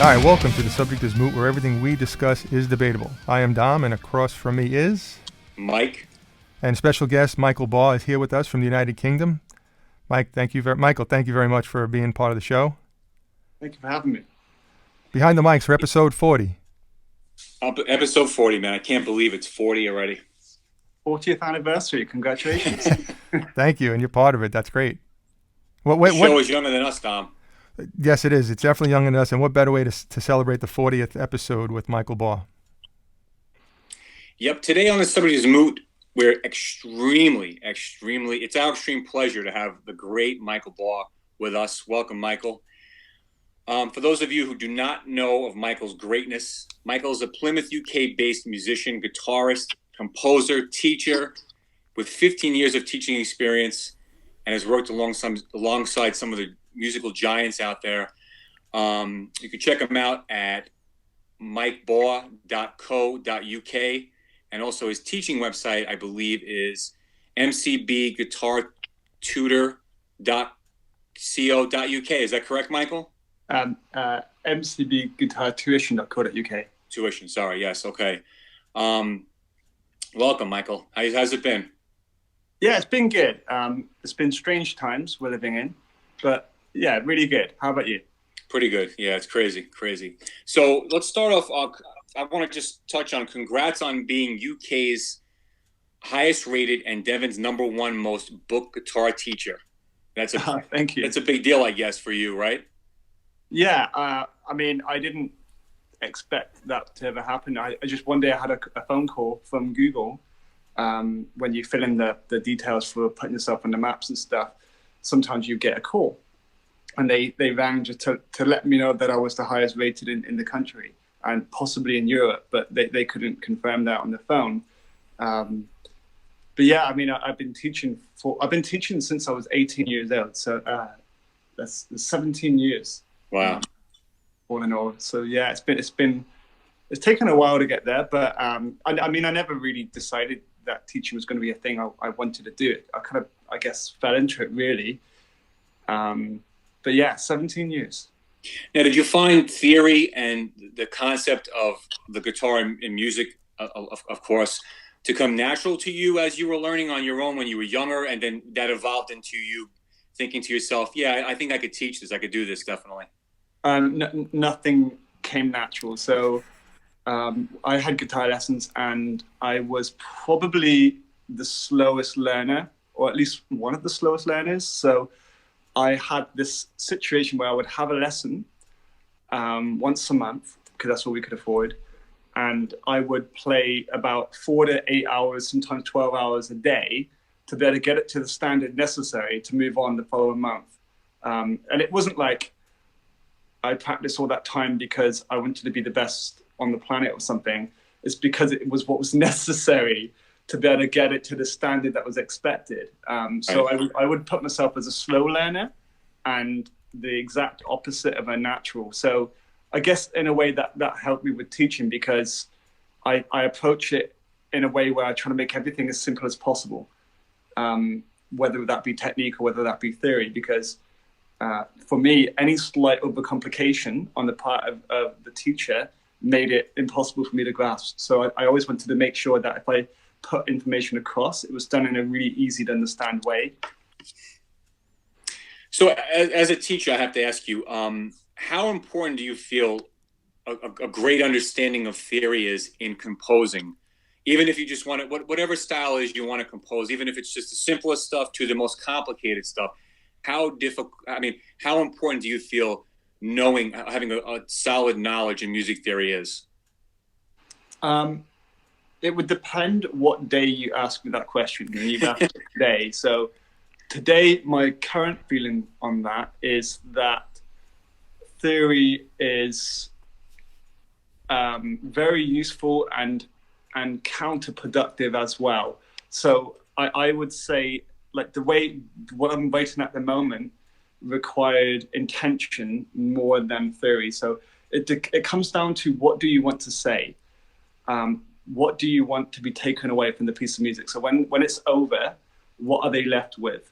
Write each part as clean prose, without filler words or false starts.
Hi, welcome to The Subject is Moot, where everything we discuss is debatable. I am Dom, and across from me is... Mike. And special guest Michael Baugh is here with us from the United Kingdom. Michael, thank you very much for being part of the show. Thank you for having me. Behind the mics for episode 40. Episode 40, man. I can't believe it's 40 already. 40th anniversary. Congratulations. Thank you, and you're part of it. That's great. The show is younger than us, Dom. Yes, it is. It's definitely younger than us. And what better way to celebrate the 40th episode with Michael Baugh? Yep. Today on The Subject is Moot, we're extremely, it's our extreme pleasure to have the great Michael Baugh with us. Welcome, Michael. For those of you who do not know of Michael's greatness, Michael is a Plymouth, UK-based musician, guitarist, composer, teacher with 15 years of teaching experience, and has worked alongside some of the musical giants out there. You can check him out at mikebaugh.co.uk, and also his teaching website, I believe, is mcbguitartutor.co.uk. Is that correct, Michael? mcbguitartuition.co.uk. Tuition, sorry. Yes, okay. Welcome, Michael. How's it been? Yeah, it's been good. It's been strange times we're living in, but yeah, really good. How about you? Pretty good. Yeah, it's crazy. So let's start off. I want to just touch on congrats on being UK's highest rated and Devon's #1 most booked guitar teacher. Thank you. That's a big deal, I guess, for you, right? Yeah. I mean, I didn't expect that to ever happen. I just one day I had a phone call from Google. When you fill in the details for putting yourself on the maps and stuff, sometimes you get a call. And they rang just to let me know that I was the highest rated in the country and possibly in Europe, but they couldn't confirm that on the phone. But yeah, I mean, I've been teaching since I was 18 years old. So that's 17 years. Wow. All in all. So yeah, it's taken a while to get there, but I mean, I never really decided that teaching was going to be a thing I wanted to do. I kind of, I guess, fell into it really. But yeah, 17 years. Now, did you find theory and the concept of the guitar and music, of course, to come natural to you as you were learning on your own when you were younger, and then that evolved into you thinking to yourself, yeah, I think I could teach this. I could do this, definitely. Nothing came natural. So I had guitar lessons, and I was probably the slowest learner, or at least one of the slowest learners. So I had this situation where I would have a lesson once a month, because that's what we could afford. And I would play about 4 to 8 hours, sometimes 12 hours a day to be able to get it to the standard necessary to move on the following month. And it wasn't like I practiced all that time because I wanted to be the best on the planet or something. It's because it was what was necessary to be able to get it to the standard that was expected. So I would put myself as a slow learner and the exact opposite of a natural. So I guess in a way that helped me with teaching, because I approach it in a way where I try to make everything as simple as possible, whether that be technique or whether that be theory, because for me, any slight overcomplication on the part of the teacher made it impossible for me to grasp. So I always wanted to make sure that if I put information across, it was done in a really easy to understand way. So as a teacher, I have to ask you, how important do you feel a great understanding of theory is in composing? Even if you just want to, whatever style is you want to compose, even if it's just the simplest stuff to the most complicated stuff, how important do you feel having a solid knowledge in music theory is? It would depend what day you ask me that question. You've asked it today. So today, my current feeling on that is that theory is very useful and counterproductive as well. So I would say, like, what I'm writing at the moment required intention more than theory. So it comes down to, what do you want to say? What do you want to be taken away from the piece of music? So when it's over, what are they left with?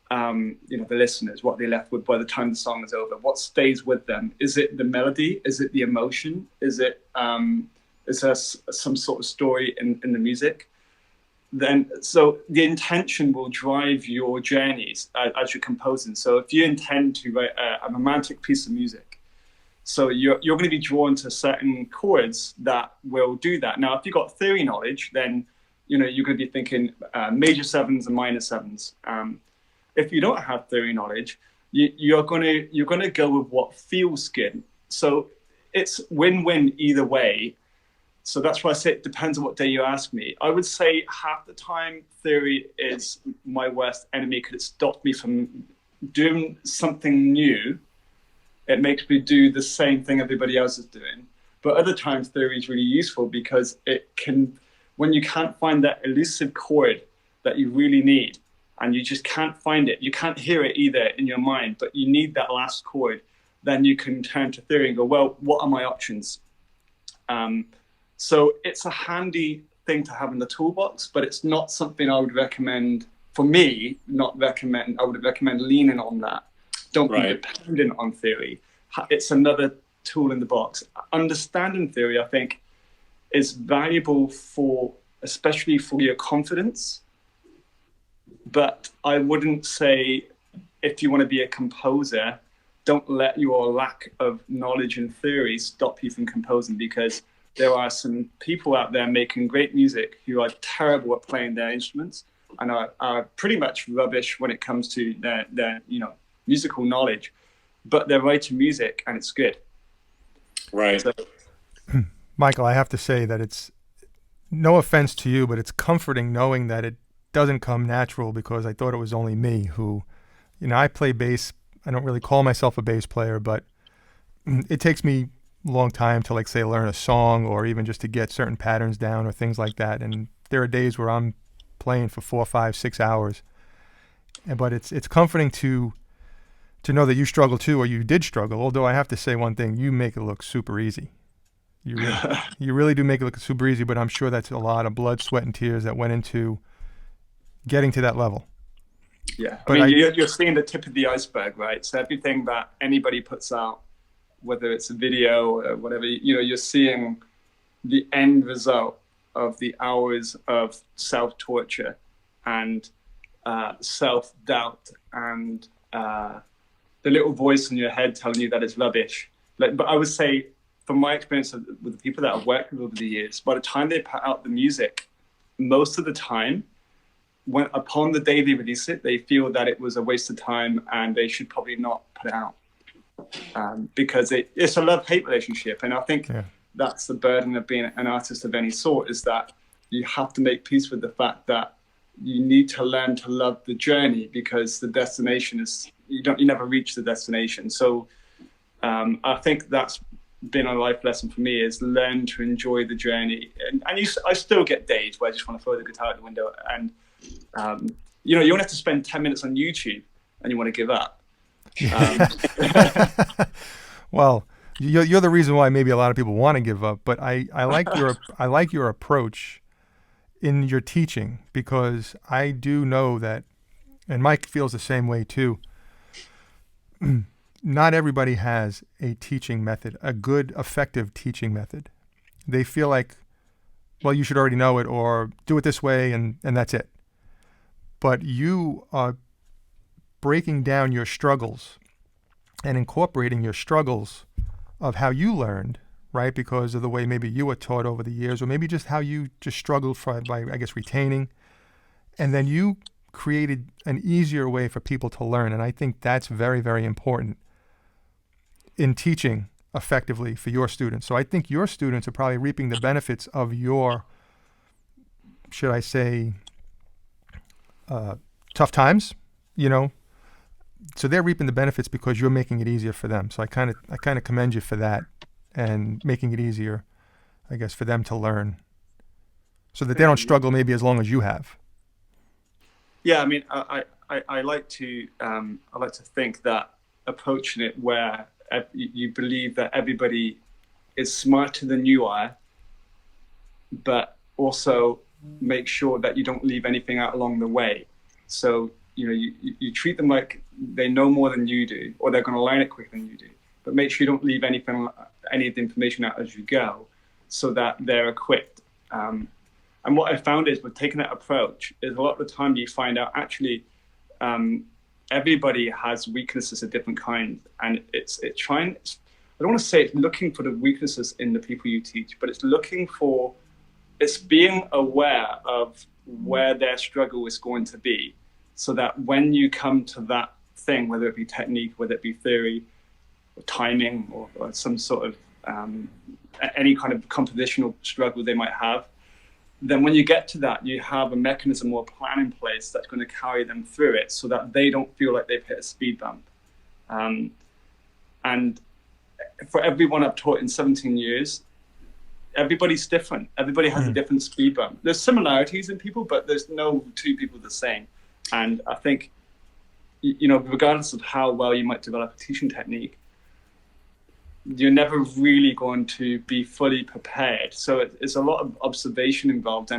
The listeners, what are they left with by the time the song is over? What stays with them? Is it the melody? Is it the emotion? Is there some sort of story in the music? So the intention will drive your journeys as you're composing. So if you intend to write a romantic piece of music, so you're going to be drawn to certain chords that will do that. Now, if you've got theory knowledge, then you're going to be thinking major sevens and minor sevens. If you don't have theory knowledge, you're going to go with what feels good. So it's win-win either way. So that's why I say it depends on what day you ask me. I would say half the time theory is my worst enemy because it stops me from doing something new. It makes me do the same thing everybody else is doing. But other times theory is really useful because when you can't find that elusive chord that you really need, and you just can't find it, you can't hear it either in your mind, but you need that last chord, then you can turn to theory and go, well, what are my options? So it's a handy thing to have in the toolbox, but it's not something I would recommend, for me, I would recommend leaning on that. Don't be dependent on theory. It's another tool in the box. Understanding theory, I think, is valuable especially for your confidence. But I wouldn't say, if you want to be a composer, don't let your lack of knowledge and theory stop you from composing, because there are some people out there making great music who are terrible at playing their instruments and are pretty much rubbish when it comes to their musical knowledge, but they're writing music and it's good. Right. So, Michael, I have to say that it's no offense to you, but it's comforting knowing that it doesn't come natural, because I thought it was only me who, I play bass. I don't really call myself a bass player, but it takes me a long time to, like, say, learn a song or even just to get certain patterns down or things like that. And there are days where I'm playing for 4, 5, 6 hours. But it's comforting to know that you struggle too, or you did struggle. Although I have to say one thing, you make it look super easy. You really do make it look super easy, but I'm sure that's a lot of blood, sweat, and tears that went into getting to that level. Yeah, but you're seeing the tip of the iceberg, right? So everything that anybody puts out, whether it's a video or whatever, you're seeing the end result of the hours of self-torture and self-doubt and the little voice in your head telling you that it's rubbish. But I would say, from my experience with the people that I've worked with over the years, by the time they put out the music, most of the time, upon the day they release it, they feel that it was a waste of time and they should probably not put it out. Because it's a love-hate relationship. And I think that's the burden of being an artist of any sort, is that you have to make peace with the fact that you need to learn to love the journey, because the destination is, you never reach the destination. So I think that's been a life lesson for me, is learn to enjoy the journey. And I still get days where I just want to throw the guitar out the window and, you only have to spend 10 minutes on YouTube and you want to give up. Well, you're the reason why maybe a lot of people want to give up, but I like your approach in your teaching, because I do know that, and Mike feels the same way too, not everybody has a teaching method, a good, effective teaching method. They feel like, well, you should already know it, or do it this way, and that's it. But you are breaking down your struggles and incorporating your struggles of how you learned, right? Because of the way maybe you were taught over the years, or maybe just how you just struggled by, I guess, retaining. And then you created an easier way for people to learn. And I think that's very, very important in teaching effectively for your students. So I think your students are probably reaping the benefits of your, should I say, tough times, so they're reaping the benefits because you're making it easier for them. So I kind of commend you for that, and making it easier, I guess, for them to learn, so that they don't struggle maybe as long as you have. Yeah, I mean, I like to think that approaching it where you believe that everybody is smarter than you are, but also make sure that you don't leave anything out along the way. So, you treat them like they know more than you do, or they're going to learn it quicker than you do. But make sure you don't leave any of the information out as you go, so that they're equipped. And what I found is with taking that approach is a lot of the time you find out actually everybody has weaknesses of different kinds, and it's trying. I don't want to say it's looking for the weaknesses in the people you teach, but it's being aware of where their struggle is going to be, so that when you come to that thing, whether it be technique, whether it be theory, or timing, or some sort of any kind of compositional struggle they might have, then when you get to that, you have a mechanism or a plan in place that's going to carry them through it, so that they don't feel like they've hit a speed bump. And for everyone I've taught in 17 years, everybody's different. Everybody has a different speed bump. There's similarities in people, but there's no two people the same. And I think, regardless of how well you might develop a teaching technique, you're never really going to be fully prepared. So it's a lot of observation involved.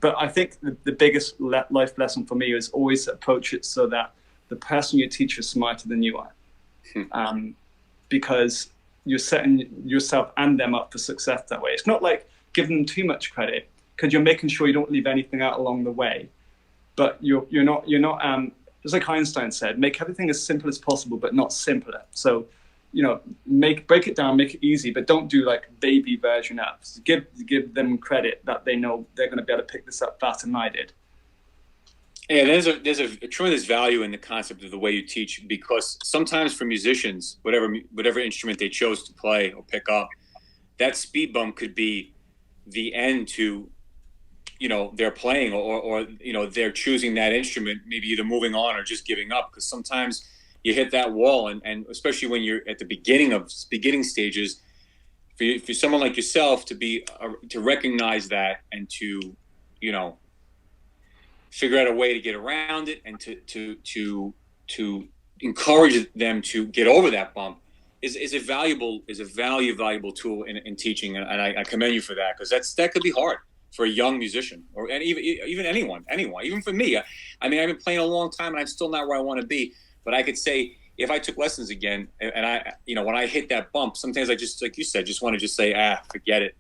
But I think the biggest life lesson for me is always approach it so that the person you teach is smarter than you are. Because you're setting yourself and them up for success that way. It's not like giving them too much credit, because you're making sure you don't leave anything out along the way. But you're not just like Einstein said, make everything as simple as possible, but not simpler. So, break it down, make it easy, but don't do like baby version apps. Give them credit that they know they're going to be able to pick this up faster than I did. Yeah, there's a tremendous value in the concept of the way you teach, because sometimes for musicians, whatever instrument they chose to play or pick up, that speed bump could be the end to, their playing, or they're choosing that instrument, maybe either moving on or just giving up, because sometimes you hit that wall, and especially when you're at the beginning stages, for someone like yourself to recognize that and to, figure out a way to get around it, and to encourage them to get over that bump is a valuable tool in teaching, and I commend you for that, because that could be hard for a young musician, and even anyone, even for me. I mean, I've been playing a long time and I'm still not where I want to be, but I could say if I took lessons again and I, when I hit that bump, sometimes I just, like you said, just want to just say, forget it.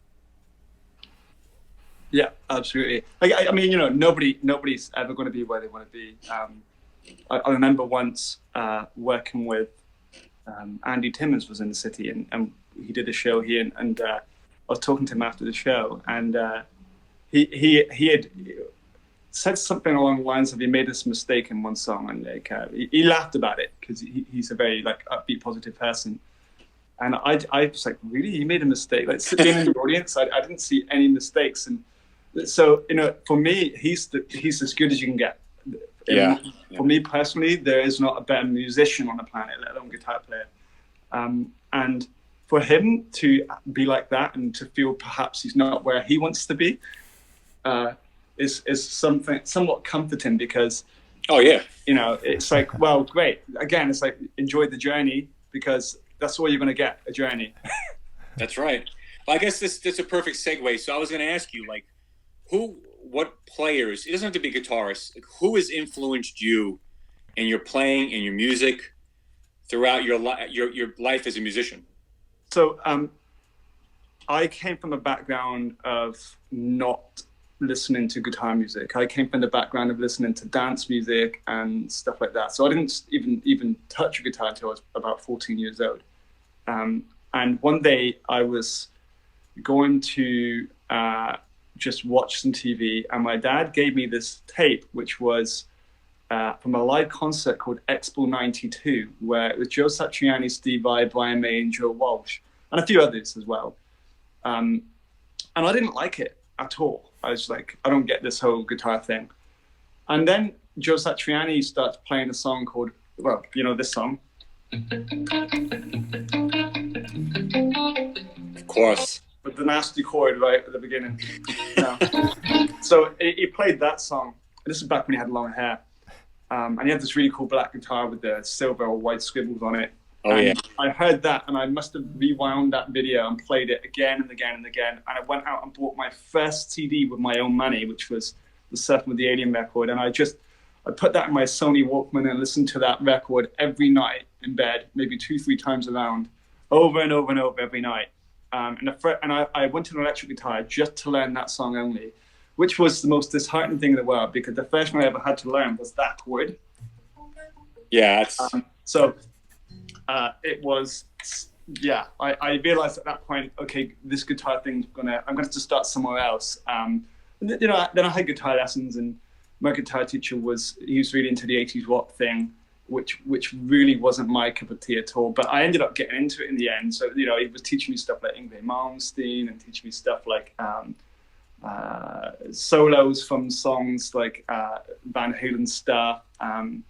Yeah, absolutely. I mean, nobody's ever going to be where they want to be. I remember once working with Andy Timmons was in the city, and he did a show here, and I was talking to him after the show, and he had said something along the lines of he made this mistake in one song, and he laughed about it, because he's a very upbeat, positive person. And I was like, really? You made a mistake? Like, sitting in the audience, I didn't see any mistakes. And so, for me, he's as good as you can get. Yeah. For me personally, there is not a better musician on the planet, let alone guitar player. And for him to be like that and to feel perhaps he's not where he wants to be, is something somewhat comforting, because it's like, well, great. Again, it's like, enjoy the journey, because that's all you're going to get, a journey. That's right. Well, I guess this is a perfect segue. So I was going to ask you, like, what players, it doesn't have to be guitarists, like, who has influenced you in your playing and your music throughout your life as a musician? So I came from a background of not listening to guitar music. I came from the background of listening to dance music and stuff like that. So I didn't even touch a guitar until I was about 14 years old. And one day I was going to just watch some TV, and my dad gave me this tape, which was from a live concert called Expo 92, where it was Joe Satriani, Steve Vai, Brian May, and Joe Walsh, and a few others as well. And I didn't like it at all. I was like, I don't get this whole guitar thing. And then Joe Satriani starts playing a song called, this song. Of course. With the nasty chord right at the beginning. So he played that song. This is back when he had long hair. And he had this really cool black guitar with the silver or white scribbles on it. Oh, and yeah. I heard that, and I must have rewound that video and played it again and again and again. And I went out and bought my first CD with my own money, which was the Surfing with the Alien record. And I put that in my Sony Walkman and listened to that record every night in bed, maybe 2-3 times around, over and over and over every night. And I went to an electric guitar just to learn that song only, which was the most disheartening thing in the world, because the first one I ever had to learn was that chord. Yeah. It was, I realized at that point, okay, this guitar thing's I'm gonna have to start somewhere else. Then I had guitar lessons, and my guitar teacher was really into the 80s rock thing, which really wasn't my cup of tea at all. But I ended up getting into it in the end. So, he was teaching me stuff like Yngwie Malmsteen, and teaching me stuff like solos from songs like Van Halen stuff, and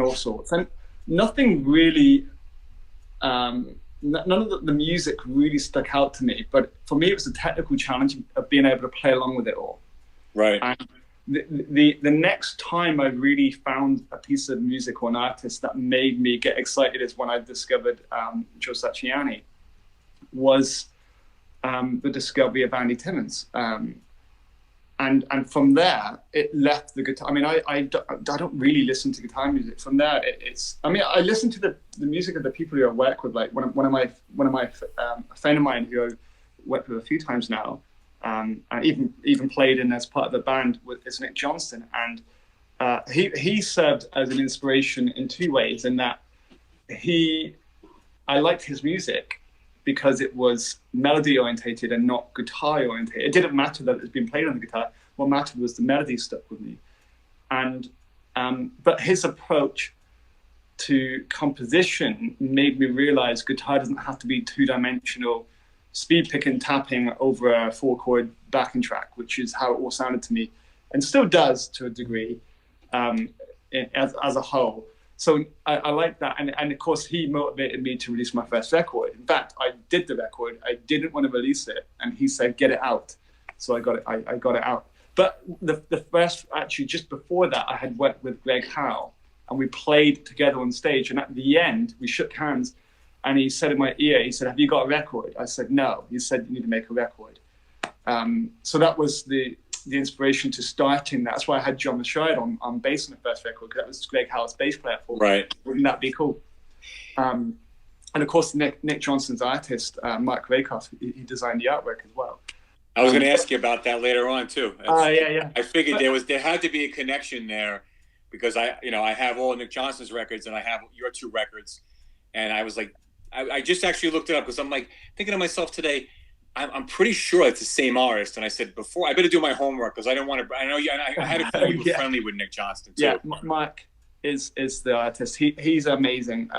all sorts. And nothing really, none of the music really stuck out to me. But for me, it was the technical challenge of being able to play along with it all. Right. And the next time I really found a piece of music or an artist that made me get excited is when I discovered Joe Satriani, was the discovery of Andy Timmons. And from there, it left the guitar. I mean, I don't really listen to guitar music. From there, I listen to the music of the people who I work with. Like one of my a friend of mine who I worked with a few times now, and even played in as part of the band is Nick Johnston, and he served as an inspiration in two ways. In that I liked his music because it was melody orientated and not guitar orientated. It didn't matter that it was being played on the guitar. What mattered was the melody stuck with me. And but his approach to composition made me realize guitar doesn't have to be two-dimensional, speed picking, tapping over a 4-chord backing track, which is how it all sounded to me, and still does to a degree, as a whole. So I like that, and of course he motivated me to release my first record. In fact, I did the record. I didn't want to release it, and he said, "Get it out." So I got it. I got it out. But the first, actually, just before that, I had worked with Greg Howe, and we played together on stage. And at the end, we shook hands, and he said in my ear, he said, "Have you got a record?" I said, "No." He said, "You need to make a record." So that was the inspiration to starting that. That's why I had Jon Reshard on bass on the first record, because that was Greg Howe's bass player for me. Right. Wouldn't that be cool? And of course, Nick Johnston's artist, Mark Rakoff, he designed the artwork as well. I was going to ask you about that later on too. Yeah. I figured there had to be a connection there, because I have all Nick Johnston's records and I have your 2 records, and I was like, I just actually looked it up because I'm like thinking to myself today, I'm pretty sure it's the same artist. And I said before, I better do my homework, because I don't want to. I know you. And I had a feeling you were friendly with Nick Johnston too. Yeah, Mark is the artist. He's amazing.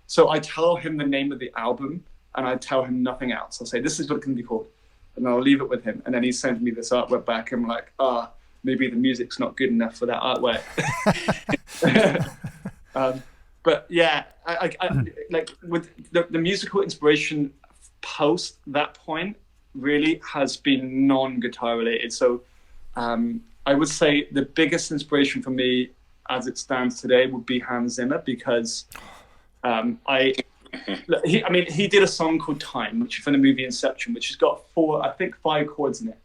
So I tell him the name of the album, and I tell him nothing else. I'll say, "This is what it can be called," and I'll leave it with him. And then he sends me this artwork back. I'm like, maybe the music's not good enough for that artwork. But yeah, I like with the musical inspiration post that point really has been non-guitar related. So I would say the biggest inspiration for me as it stands today would be Hans Zimmer, because he did a song called Time, which is from the movie Inception, which has got 5 chords in it.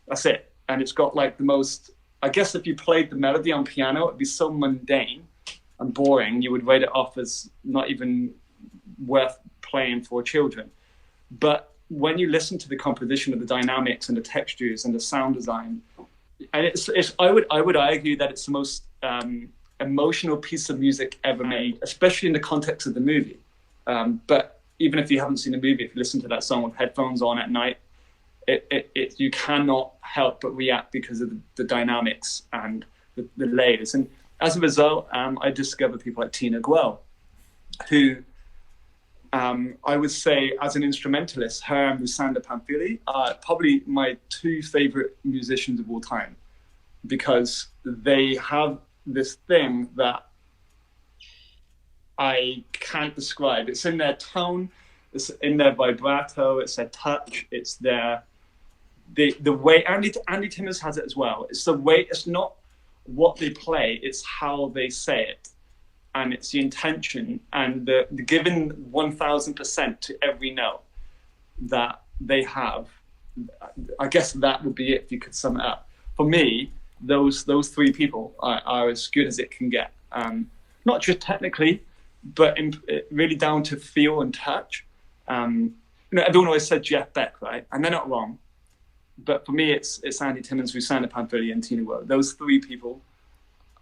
That's it. And it's got like the most, I guess if you played the melody on piano, it'd be so mundane and boring, you would write it off as not even worth playing for children. But when you listen to the composition of the dynamics and the textures and the sound design, and I would argue that it's the most emotional piece of music ever made, especially in the context of the movie. But even if you haven't seen the movie, if you listen to that song with headphones on at night, you cannot help but react because of the dynamics and the layers. And as a result, I discovered people like Tina Guo, who I would say, as an instrumentalist, her and Musanda Pamphili are probably my 2 favorite musicians of all time, because they have this thing that I can't describe. It's in their tone, it's in their vibrato, it's their touch, it's the way Andy Timmons has it as well. It's the way, it's not what they play, it's how they say it, and it's the intention and the giving 1000% to every note that they have. I guess that would be it if you could sum it up. For me, those three people are as good as it can get. Not just technically, but really down to feel and touch. Everyone always said Jeff Beck, right? And they're not wrong. But for me, it's Andy Timmons, Rusanda Panfili, and Tina Guo. Those three people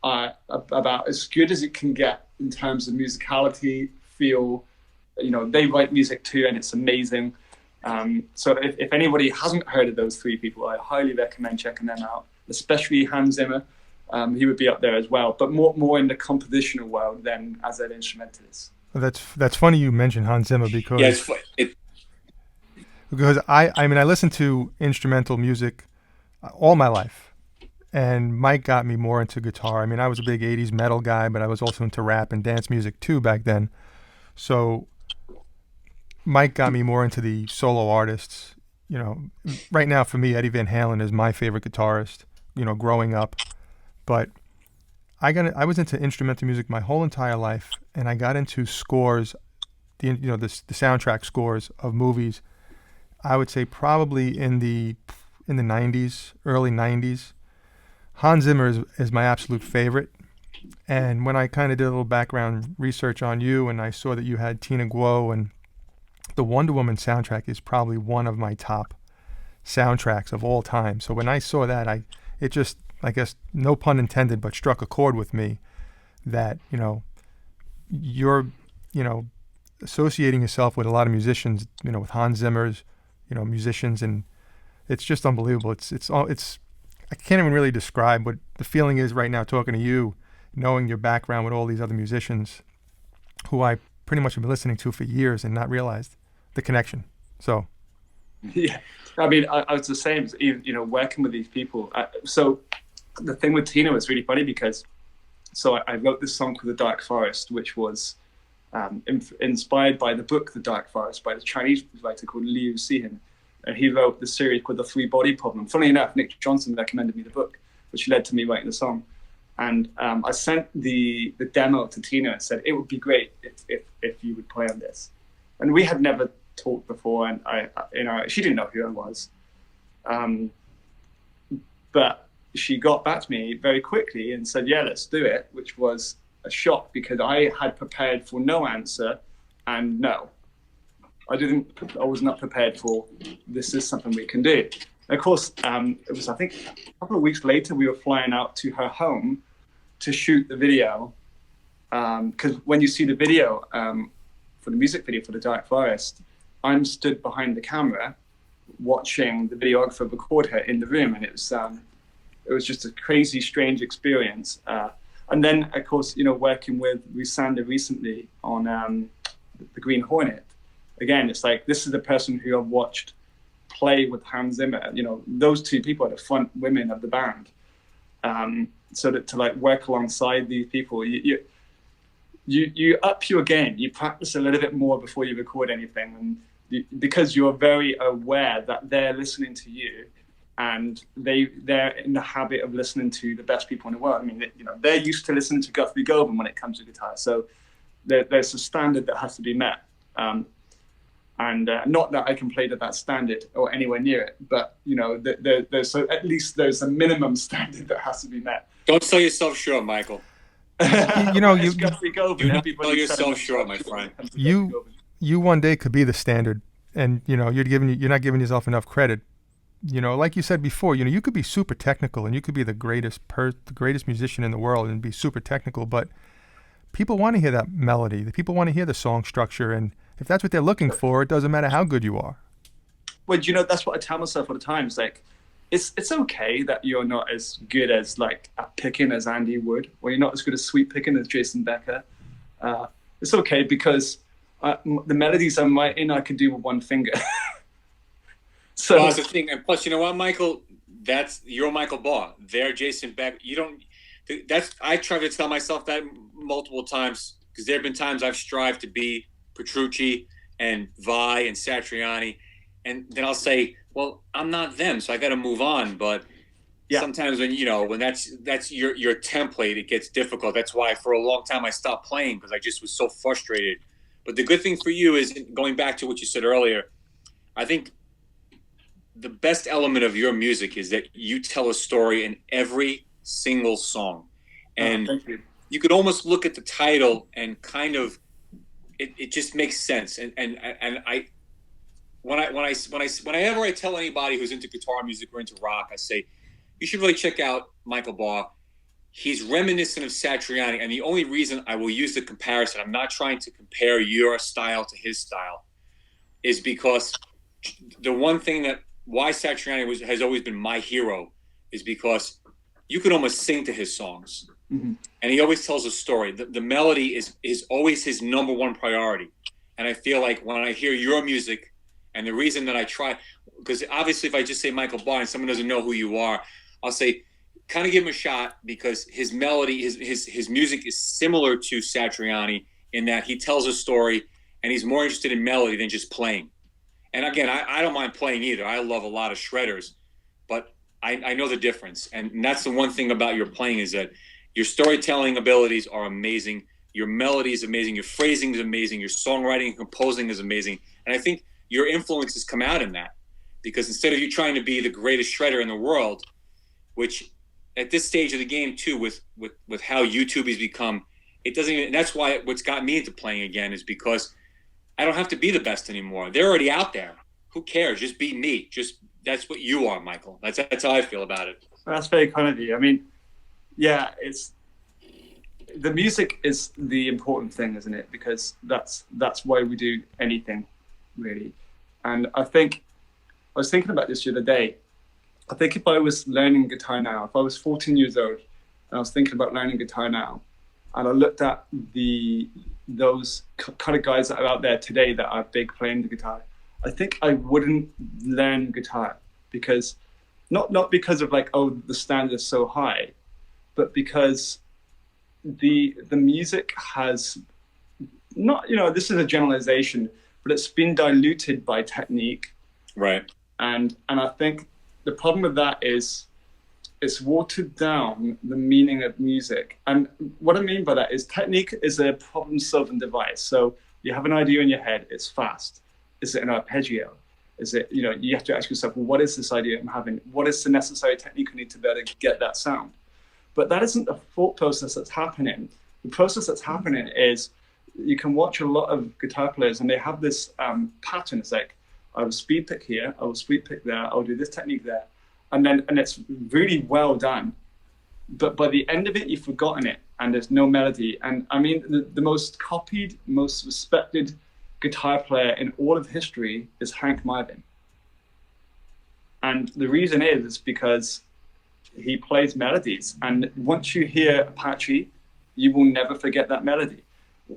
are about as good as it can get in terms of musicality, feel. They write music too, and it's amazing. So if anybody hasn't heard of those three people, I highly recommend checking them out, especially Hans Zimmer. He would be up there as well, but more in the compositional world than as an instrumentalist. That's funny you mentioned Hans Zimmer because because I listen to instrumental music all my life, and Mike got me more into guitar. I was a big 80s metal guy, but I was also into rap and dance music too back then. So Mike got me more into the solo artists. Right now for me, Eddie Van Halen is my favorite guitarist, growing up. But I was into instrumental music my whole entire life, and I got into scores, the soundtrack scores of movies. I would say probably in the 90s, early 90s. Hans Zimmer is my absolute favorite. And when I kind of did a little background research on you, and I saw that you had Tina Guo, and the Wonder Woman soundtrack is probably one of my top soundtracks of all time. So when I saw that, it just, I guess, no pun intended, but struck a chord with me that, you're, associating yourself with a lot of musicians, with Hans Zimmer's, musicians, and it's just unbelievable. It's I can't even really describe what the feeling is right now talking to you, knowing your background with all these other musicians who I pretty much have been listening to for years and not realized the connection. So yeah, I was the same, working with these people. So the thing with Tina was really funny because I wrote this song called The Dark Forest, which was inspired by the book The Dark Forest by the Chinese writer called Liu Cixin, and he wrote the series called The Three Body Problem. Funnily enough, Nick Johnston recommended me the book, which led to me writing the song. And I sent the demo to Tina and said it would be great if you would play on this. And we had never talked before, and she didn't know who I was, but she got back to me very quickly and said, "Yeah, let's do it," which was a shock because I had prepared for no answer and no. I was not prepared for this is something we can do. And of course, it was, I think, a couple of weeks later, we were flying out to her home to shoot the video. Because when you see the video, for the music video for The Dark Forest, I'm stood behind the camera watching the videographer record her in the room. And it was just a crazy, strange experience. And then, of course, working with Rusanda recently on The Green Hornet, again, it's like, this is the person who I've watched play with Hans Zimmer. Those two people are the front women of the band. So that to work alongside these people, you up your game. You practice a little bit more before you record anything, and because you're very aware that they're listening to you, and they're in the habit of listening to the best people in the world. They're used to listening to Guthrie Govan when it comes to guitar. So there's a standard that has to be met. And not that I can play to that standard or anywhere near it, but there's at least there's a minimum standard that has to be met. Don't sell yourself short, Michael. You Guthrie Govan. Do not sell yourself short, my friend. You one day could be the standard, and you're not giving yourself enough credit. Like you said before, you could be super technical and you could be the greatest musician in the world and be super technical, but people want to hear that melody. The people want to hear the song structure, and if that's what they're looking for, it doesn't matter how good you are. Well, that's what I tell myself all the time. It's like, it's okay that you're not as good as at picking as Andy would, or you're not as good at sweep picking as Jason Becker. It's okay because the melodies I'm writing, I can do with one finger. So well, that's the thing. And plus, you know what, Michael? You're Michael Baugh. They're Jason Becker. I try to tell myself that multiple times because there have been times I've strived to be Petrucci and Vai and Satriani, and then I'll say, well, I'm not them, so I got to move on. But sometimes when that's your template, it gets difficult. That's why for a long time I stopped playing, because I just was so frustrated. But the good thing for you is, going back to what you said earlier, I think the best element of your music is that you tell a story in every single song. And thank you. You could almost look at the title and kind of it just makes sense. And I whenever I tell anybody who's into guitar music or into rock, I say you should really check out Michael Baugh. He's reminiscent of Satriani, and the only reason I will use the comparison, I'm not trying to compare your style to his style, is because the one thing that why Satriani has always been my hero is because you could almost sing to his songs. Mm-hmm. And he always tells a story. The melody is always his number one priority. And I feel like when I hear your music, and the reason that I try, because obviously if I just say Michael Baugh and someone doesn't know who you are, I'll say, kind of give him a shot, because his melody, his music is similar to Satriani in that he tells a story and he's more interested in melody than just playing. And again, I don't mind playing either. I love a lot of shredders, but I know the difference. And that's the one thing about your playing, is that your storytelling abilities are amazing. Your melody is amazing. Your phrasing is amazing. Your songwriting and composing is amazing. And I think your influences come out in that, because instead of you trying to be the greatest shredder in the world, which at this stage of the game too, with how YouTube has become, it doesn't even, that's why what's got me into playing again is because I don't have to be the best anymore. They're already out there. Who cares? Just be me. That's what you are, Michael. That's how I feel about it. That's very kind of you. I mean, yeah, it's the music is the important thing, isn't it? Because that's why we do anything, really. And I was thinking about this the other day. I think if I was learning guitar now, if I was 14 years old and I was thinking about learning guitar now, and I looked at those kind of guys that are out there today that are big playing the guitar, I think I wouldn't learn guitar, because not because of like, oh, the standard is so high, but because the music has not, this is a generalization, but it's been diluted by technique. Right. And I think the problem with that is it's watered down the meaning of music. And what I mean by that is technique is a problem-solving device. So you have an idea in your head, it's fast. Is it an arpeggio? Is it, you have to ask yourself, well, what is this idea I'm having? What is the necessary technique I need to be able to get that sound? But that isn't the thought process that's happening. The process that's happening is you can watch a lot of guitar players and they have this pattern. It's like, I will speed pick here, I will speed pick there, I'll do this technique there. And it's really well done. But by the end of it, you've forgotten it and there's no melody. And I mean, the most copied, most respected guitar player in all of history is Hank Marvin. And the reason is because he plays melodies. And once you hear Apache, you will never forget that melody.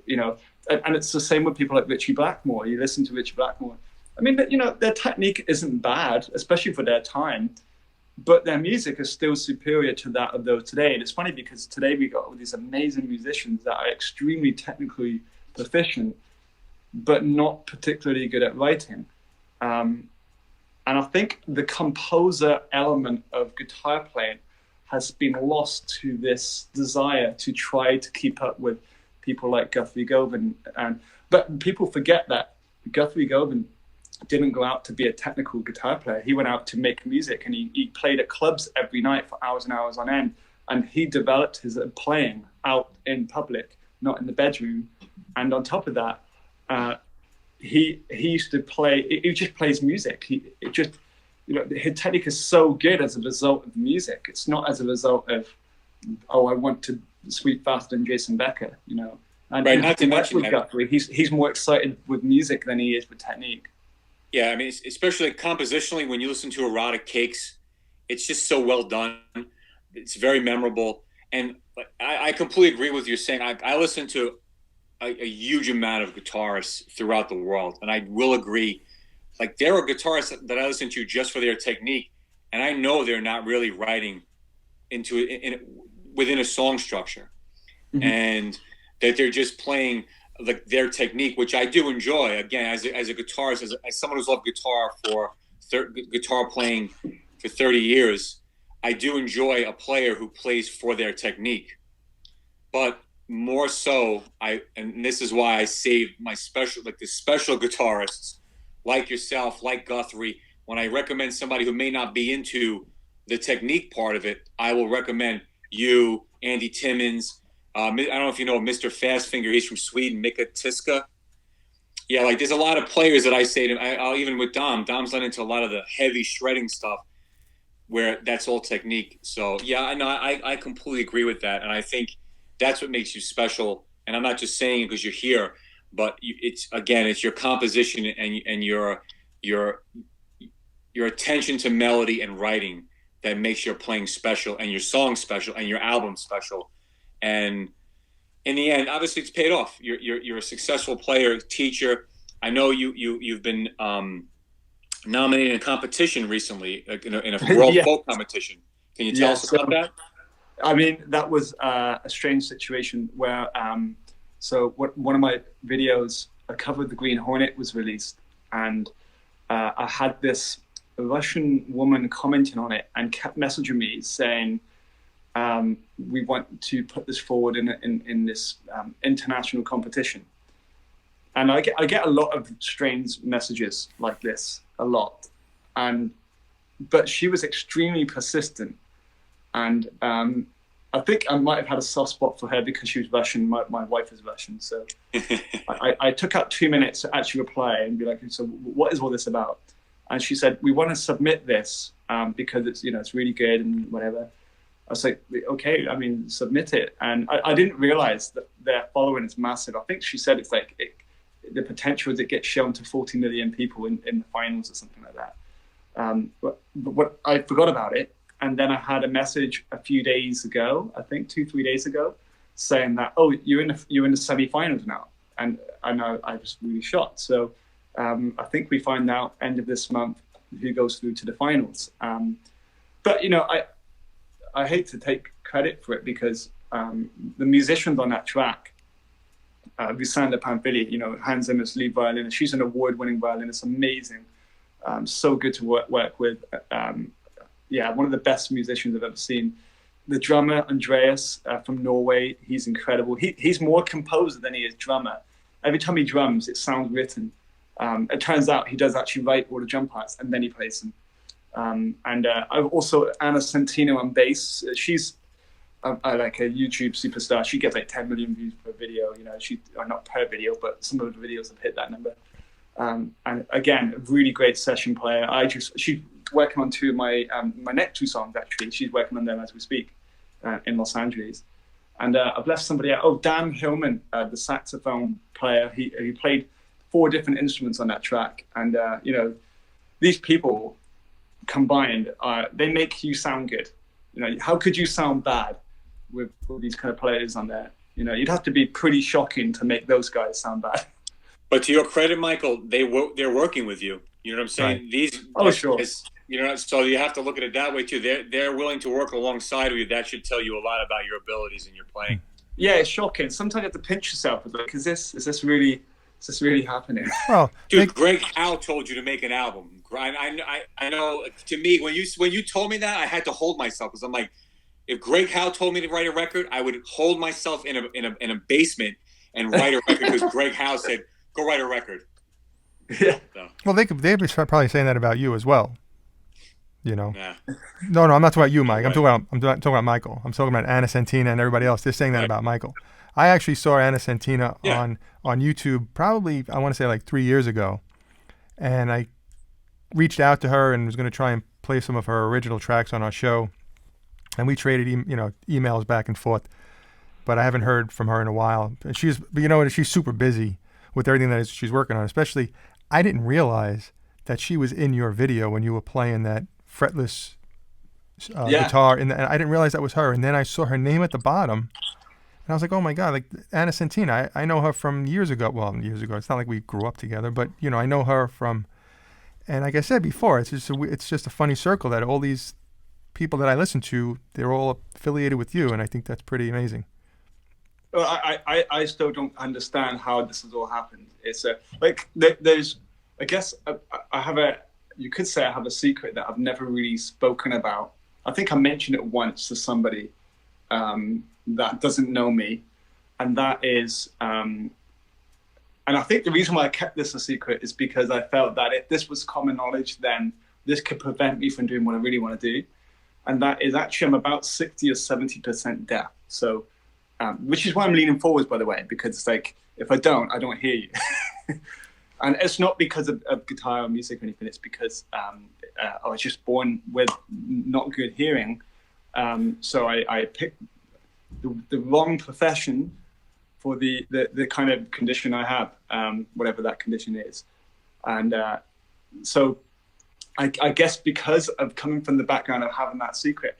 And it's the same with people like Ritchie Blackmore. You listen to Ritchie Blackmore. I mean, their technique isn't bad, especially for their time, but their music is still superior to that of those today. And it's funny because today we got all these amazing musicians that are extremely technically proficient, but not particularly good at writing. And I think the composer element of guitar playing has been lost to this desire to try to keep up with people like Guthrie Govan. But people forget that Guthrie Govan didn't go out to be a technical guitar player. He went out to make music, and he played at clubs every night for hours and hours on end. And he developed his playing out in public, not in the bedroom. And on top of that, he used to play. He just plays music. His technique is so good as a result of the music. It's not as a result of, oh, I want to sweep faster than Jason Becker. And right, not to mention that Guthrie, he's more excited with music than he is with technique. Yeah, I mean, especially compositionally, when you listen to Erotic Cakes, it's just so well done. It's very memorable. And I completely agree with you saying. I listen to a huge amount of guitarists throughout the world. And I will agree, like, there are guitarists that I listen to just for their technique. And I know they're not really writing within a song structure. Mm-hmm. And that they're just playing their technique, which I do enjoy. Again, as a guitarist, as someone who's loved guitar playing for 30 years, I do enjoy a player who plays for their technique, but more so, and this is why I saved my special, like the special guitarists, like yourself, like Guthrie. When I recommend somebody who may not be into the technique part of it, I will recommend you, Andy Timmons. I don't know if you know Mr. Fastfinger. He's from Sweden, Mika Tiska. Yeah, like there's a lot of players that I say to. I'll even with Dom. Dom's not into a lot of the heavy shredding stuff, where that's all technique. So yeah, I know I completely agree with that, and I think that's what makes you special. And I'm not just saying it because you're here, but it's your composition and your attention to melody and writing that makes your playing special and your song special and your album special. And in the end, obviously, it's paid off. You're a successful player, teacher. I know you've been nominated in a competition recently, in a world folk competition. Can you tell us about that? I mean, that was a strange situation where one of my videos, A Cover of the Green Hornet, was released, and I had this Russian woman commenting on it and kept messaging me saying, we want to put this forward in this international competition. And I get a lot of strange messages like this, a lot. But she was extremely persistent. And I think I might have had a soft spot for her because she was Russian. My wife is Russian. So I took out 2 minutes to actually reply and be like, so what is all this about? And she said, we want to submit this because it's really good and whatever. I was like, okay, I mean, submit it. And I didn't realize that their following is massive. I think she said it's like the potential is it gets shown to 40 million people in the finals or something like that. But what I forgot about it. And then I had a message a few days ago, I think 2-3 days ago, saying that, oh, you're in the semi-finals now. And I was really shocked. So I think we find out end of this month who goes through to the finals. But I hate to take credit for it because the musicians on that track, Visanda Pamphili, Hans Zimmer's lead violinist, she's an award-winning violinist, amazing, so good to work with. One of the best musicians I've ever seen. The drummer, Andreas, from Norway, he's incredible. He's more composer than he is drummer. Every time he drums, it sounds written. It turns out he does actually write all the drum parts and then he plays them. And I've also Anna Sentina on bass. She's like a YouTube superstar. She gets like 10 million views per video. Not per video, but some of the videos have hit that number. And again, a really great session player. She's working on two of my next two songs actually. She's working on them as we speak in Los Angeles. And I've left somebody out. Oh, Dan Hillman, the saxophone player. He played 4 different instruments on that track. And these people combined, they make you sound good. How could you sound bad with these kind of players on there? You'd have to be pretty shocking to make those guys sound bad. But to your credit, Michael, they're working with you. You know what I'm saying? Right. Sure. So you have to look at it that way too. They're willing to work alongside of you. That should tell you a lot about your abilities and your playing. Yeah, it's shocking. Sometimes you have to pinch yourself. Like, is this really happening? Well, dude, Greg Howe told you to make an album. I know. To me, when you told me that, I had to hold myself because I'm like, if Greg Howe told me to write a record, I would hold myself in a basement and write a record because Greg Howe said, "Go write a record." Yeah. So. Well, they'd be probably saying that about you as well. Nah. No, I'm not talking about you, Mike. I'm talking about Michael. I'm talking about Anna Sentina and everybody else. They're saying that about Michael. I actually saw Anna Sentina on YouTube probably, I want to say like 3 years ago. And I reached out to her and was going to try and play some of her original tracks on our show. And we traded emails back and forth. But I haven't heard from her in a while. And she's super busy with everything that she's working on. Especially, I didn't realize that she was in your video when you were playing that fretless guitar. And I didn't realize that was her. And then I saw her name at the bottom. And I was like, oh my God, like Anna Sentina. I know her from years ago. Well, years ago. It's not like we grew up together, but I know her from. And like I said before, it's just a funny circle that all these people that I listen to, they're all affiliated with you, and I think that's pretty amazing. Well, I still don't understand how this has all happened. It's there's, I guess I have you could say I have a secret that I've never really spoken about I think I mentioned it once to somebody that doesn't know me, and that is, and I think the reason why I kept this a secret is because I felt that if this was common knowledge, then this could prevent me from doing what I really want to do. And that is actually, I'm about 60 or 70% deaf. So, which is why I'm leaning forwards, by the way, because it's like, if I don't hear you. And it's not because of guitar or music or anything. It's because I was just born with not good hearing. So I picked the wrong profession for the kind of condition I have, whatever that condition is. And so I guess because of coming from the background of having that secret,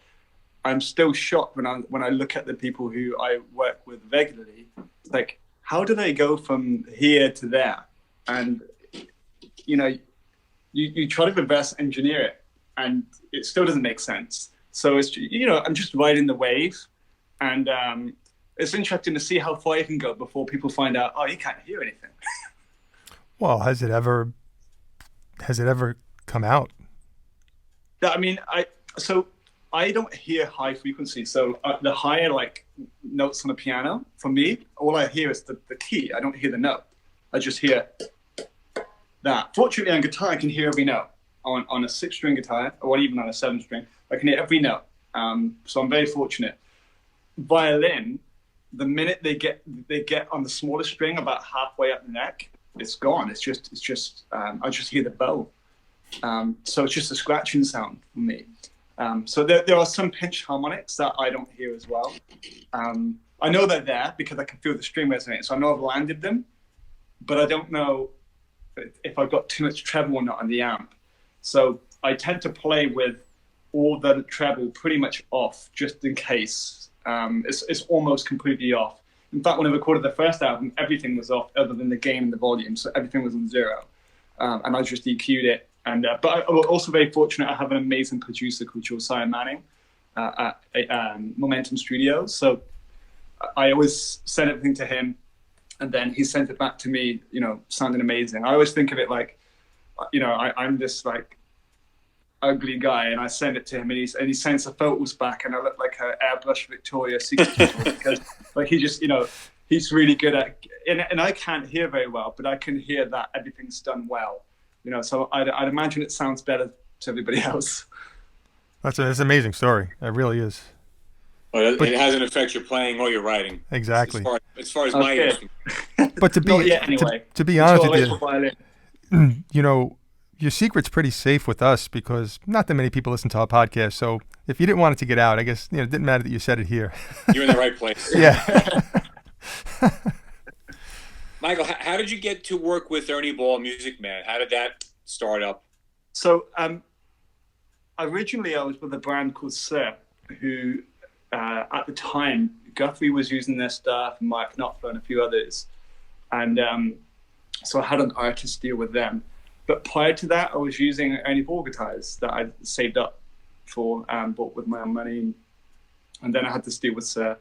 I'm still shocked when I look at the people who I work with regularly. It's like, how do they go from here to there? And, you know, you try to reverse engineer it and it still doesn't make sense. So it's, you know, I'm just riding the wave, and it's interesting to see how far you can go before people find out, oh, you can't hear anything. Well, has it ever come out? I mean, I don't hear high frequency. So the higher like notes on the piano, for me, all I hear is the key. I don't hear the note. I just hear that. Fortunately, on guitar, I can hear every note. On a 6-string guitar, or even on a 7-string, I can hear every note. So I'm very fortunate. Violin, the minute they get on the smallest string, about halfway up the neck, it's gone. It's just I just hear the bow. So it's just a scratching sound for me. So there are some pinch harmonics that I don't hear as well. I know they're there because I can feel the string resonate. So I know I've landed them, but I don't know if I've got too much treble or not on the amp. So I tend to play with all the treble pretty much off, just in case. It's almost completely off. In fact, when I recorded the first album, everything was off other than the gain and the volume. So everything was on 0. And I just EQ'd it. And but I was also very fortunate. I have an amazing producer called Josiah Manning at Momentum Studios. So I always send everything to him, and then he sent it back to me, you know, sounding amazing. I always think of it like, you know, I'm this like ugly guy, and I send it to him, and he sends the photos back, and I look like an airbrush Victoria's Secret because like he just, you know, he's really good at, and I can't hear very well, but I can hear that everything's done well. You know, so I'd imagine it sounds better to everybody else. That's an amazing story. It really is. Well, it hasn't affected your playing or your writing. Exactly. As far as my ears. But to be Not yet, anyway. to be honest with you, you know, your secret's pretty safe with us because not that many people listen to our podcast. So if you didn't want it to get out, I guess, you know, it didn't matter that you said it here. You're in the right place. Yeah. Michael, how did you get to work with Ernie Ball, Music Man? How did that start up? So originally I was with a brand called Sir, who at the time, Guthrie was using their stuff, and Mike Knopfler and a few others. And so I had an artist deal with them. But prior to that, I was using Ernie Ball guitars that I'd saved up for, bought with my own money. And then I had this deal with Sir.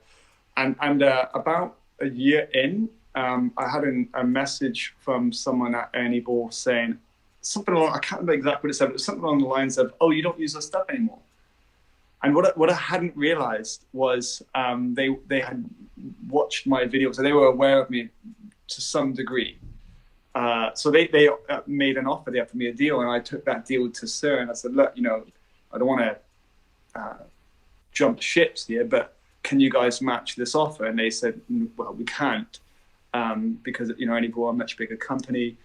And about a year in, I had a message from someone at Ernie Ball saying something along, I can't remember exactly what it said, but it was something along the lines of, oh, you don't use our stuff anymore. And what I hadn't realized was they had watched my videos, so they were aware of me to some degree. So they made an offer, they offered me a deal, and I took that deal to Sir, and I said, look, you know, I don't want to jump ships here, but can you guys match this offer? And they said, well, we can't. Because, you know, Ernie Ball, a much bigger company,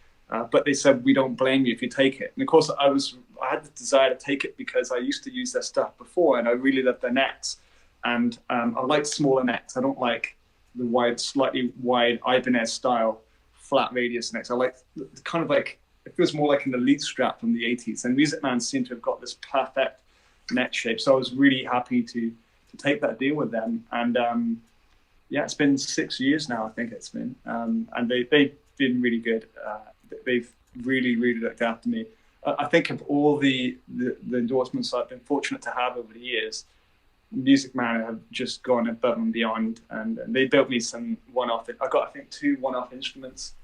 but they said, we don't blame you if you take it. And of course, I had the desire to take it because I used to use their stuff before, and I really loved their necks. And I like smaller necks. I don't like the wide, slightly wide Ibanez style flat radius necks. I like kind of like, it feels more like an elite strap from the 80s. And Music Man seemed to have got this perfect neck shape. So I was really happy to take that deal with them. And yeah, it's been 6 years now, I think it's been. And they've been really good. They've really, really looked after me. I think of all the endorsements I've been fortunate to have over the years, Music Man have just gone above and beyond. And they built me some one-off. I got, I think, 2 one-off instruments.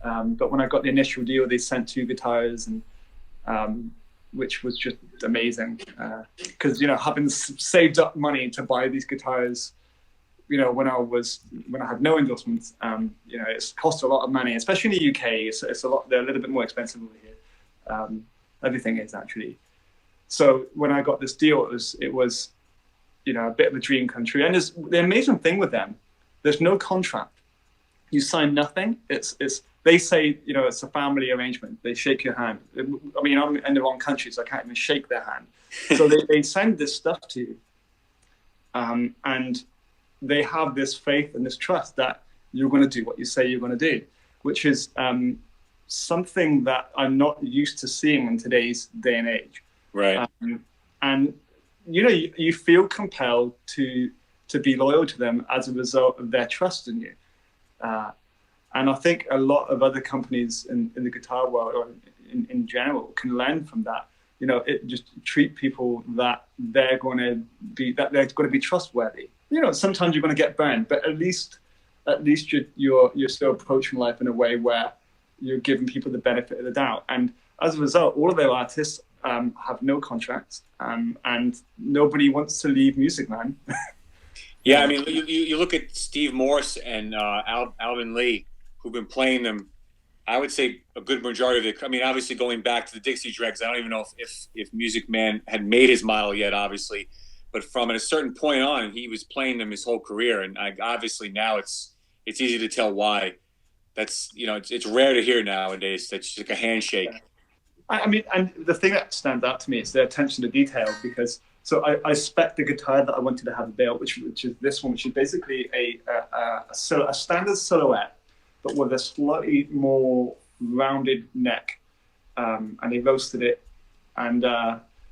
But when I got the initial deal, they sent 2 guitars. And which was just amazing. Because having saved up money to buy these guitars, when I had no endorsements, it's cost a lot of money, especially in the UK. It's a lot. They're a little bit more expensive over here. Everything is actually. So when I got this deal, it was a bit of a dream come true. And the amazing thing with them, there's no contract. You sign nothing. They say, it's a family arrangement. They shake your hand. I mean, I'm in the wrong country, so I can't even shake their hand. So they send this stuff to you. And they have this faith and this trust that you're going to do what you say you're going to do, which is something that I'm not used to seeing in today's day and age. Right. And, you feel compelled to be loyal to them as a result of their trust in you. And I think a lot of other companies in the guitar world or in general can learn from that. It just treat people that they're going to be trustworthy. Sometimes you're going to get burned, but at least you're still approaching life in a way where you're giving people the benefit of the doubt. And as a result, all of their artists have no contracts, and nobody wants to leave Music Man. Yeah, I mean, you look at Steve Morse and Alvin Lee, who've been playing them, I would say a good majority of it. I mean, obviously going back to the Dixie Dregs, I don't even know if Music Man had made his model yet, obviously. But from a certain point on, he was playing them his whole career. And obviously now it's easy to tell why. That's, it's rare to hear nowadays. That's just like a handshake. I mean, and the thing that stands out to me is their attention to detail, because I spec'd the guitar that I wanted to have built, which is this one, which is basically a standard silhouette, but with a slightly more rounded neck. And they roasted it. And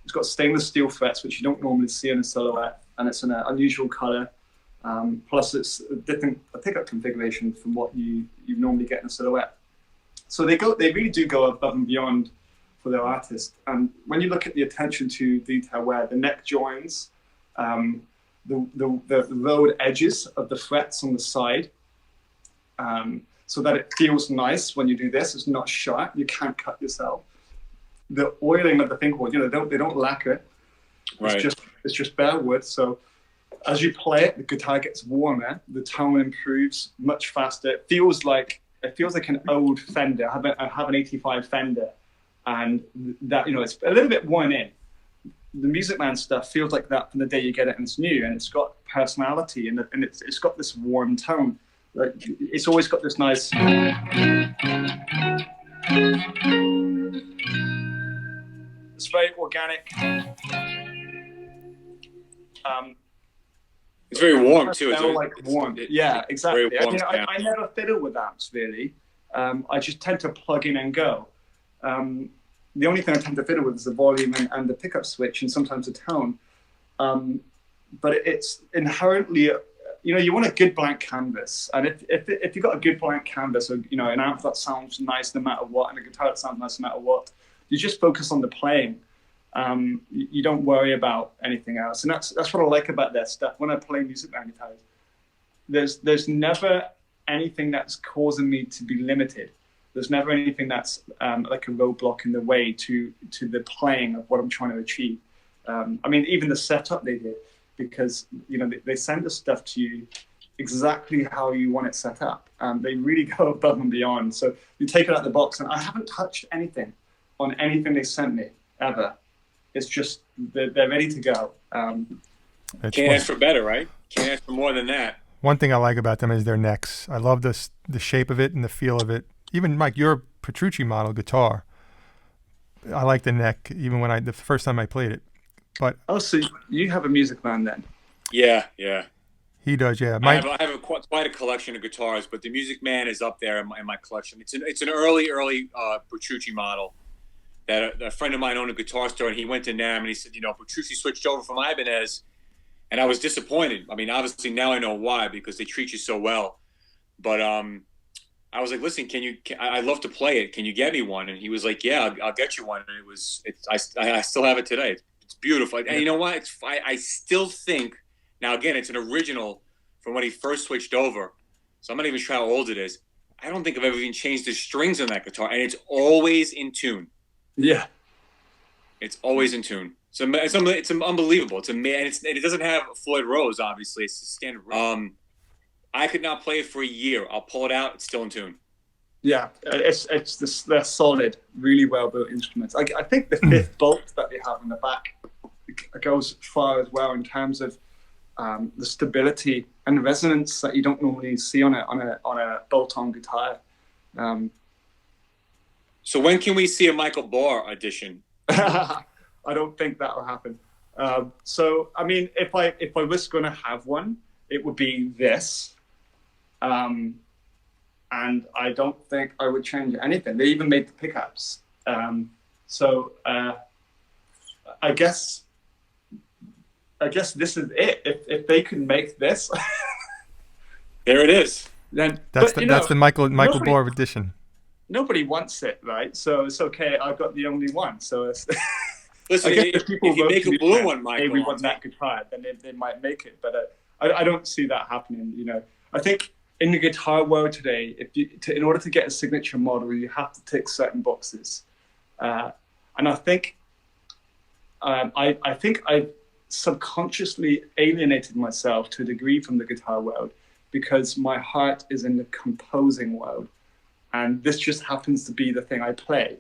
it's got stainless steel frets, which you don't normally see in a silhouette. And it's an unusual color. Plus, it's a pickup configuration from what you normally get in a silhouette. So they really do go above and beyond for their artist. And when you look at the attention to detail, where the neck joins, the rolled edges of the frets on the side, so that it feels nice when you do this. It's not sharp. You can't cut yourself. The oiling of the fingerboard, they don't lacquer. Right. It's just bare wood. So as you play it, the guitar gets warmer. The tone improves much faster. It feels like an old Fender. I have an '85 Fender, and that it's a little bit worn in. The Music Man stuff feels like that from the day you get it, and it's new, and it's got personality, and it's got this warm tone. Like, it's always got this nice. It's very organic. It's very warm too. It's warm. Yeah, exactly. I never fiddle with amps really. I just tend to plug in and go. The only thing I tend to fiddle with is the volume and the pickup switch, and sometimes the tone. But it's inherently, you want a good blank canvas. And if you've got a good blank canvas, or an amp that sounds nice no matter what, and a guitar that sounds nice no matter what, you just focus on the playing. You don't worry about anything else, and that's what I like about their stuff. When I play Music Man guitars, there's never anything that's causing me to be limited. There's never anything that's like a roadblock in the way to the playing of what I'm trying to achieve. I mean, even the setup they did, because they send the stuff to you exactly how you want it set up. They really go above and beyond. So you take it out of the box, and I haven't touched anything on anything they sent me ever. It's just they're ready to go. Can't ask for better, right? Can't ask for more than that. One thing I like about them is their necks. I love the shape of it and the feel of it. Even Mike, your Petrucci model guitar, I like the neck. Even when the first time I played it, but so you have a Music Man then? Yeah. He does, yeah. I have quite a collection of guitars, but the Music Man is up there in my collection. It's an early Petrucci model that a friend of mine owned a guitar store, and he went to NAMM and he said, Petrucci switched over from Ibanez, and I was disappointed. I mean, obviously now I know why, because they treat you so well. But I was like, listen, I'd love to play it. Can you get me one? And he was like, yeah, I'll get you one. And I still have it today. It's beautiful. And you know what? I still think, now again, it's an original from when he first switched over. So I'm not even sure how old it is. I don't think I've ever even changed the strings on that guitar, and it's always in tune. Yeah. It's always in tune. So it's unbelievable. And it doesn't have Floyd Rose, obviously. It's the standard. I could not play it for a year. I'll pull it out. It's still in tune. Yeah, they're solid, really well built instruments. I think the fifth bolt that they have in the back goes far as well in terms of the stability and resonance that you don't normally see on a bolt-on guitar. So when can we see a Michael Baugh edition? I don't think that will happen. So I mean, if I was going to have one, it would be this. And I don't think I would change anything. They even made the pickups. So I guess this is it. If they can make this, there it is. Then that's the Michael Baugh edition. Nobody wants it, right? So it's okay. I've got the only one. So it's. Listen, if you make a blue one, Michael, hey, we want that guitar, then they might make it. But I don't see that happening. You know, I think in the guitar world today, in order to get a signature model, you have to tick certain boxes, and I think I've subconsciously alienated myself to a degree from the guitar world because my heart is in the composing world, and this just happens to be the thing I play.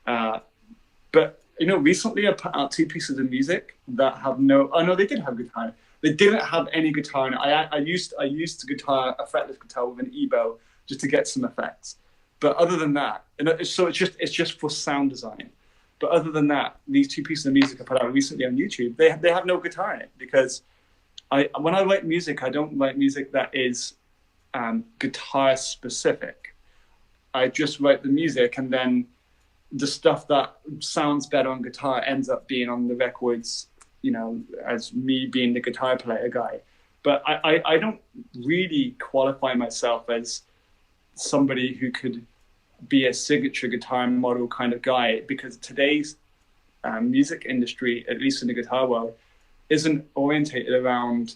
But you know, recently I put out 2 pieces of music that have no. Oh no, they did have guitar. They didn't have any guitar in it. I used a guitar, a fretless guitar with an EBow, just to get some effects. But other than that, so it's just for sound design. But other than that, these 2 pieces of music I put out recently on YouTube, they have no guitar in it because when I write music, I don't write music that is guitar specific. I just write the music, and then the stuff that sounds better on guitar ends up being on the records, you know, as me being the guitar player guy. But I don't really qualify myself as somebody who could be a signature guitar model kind of guy, because today's music industry, at least in the guitar world, isn't orientated around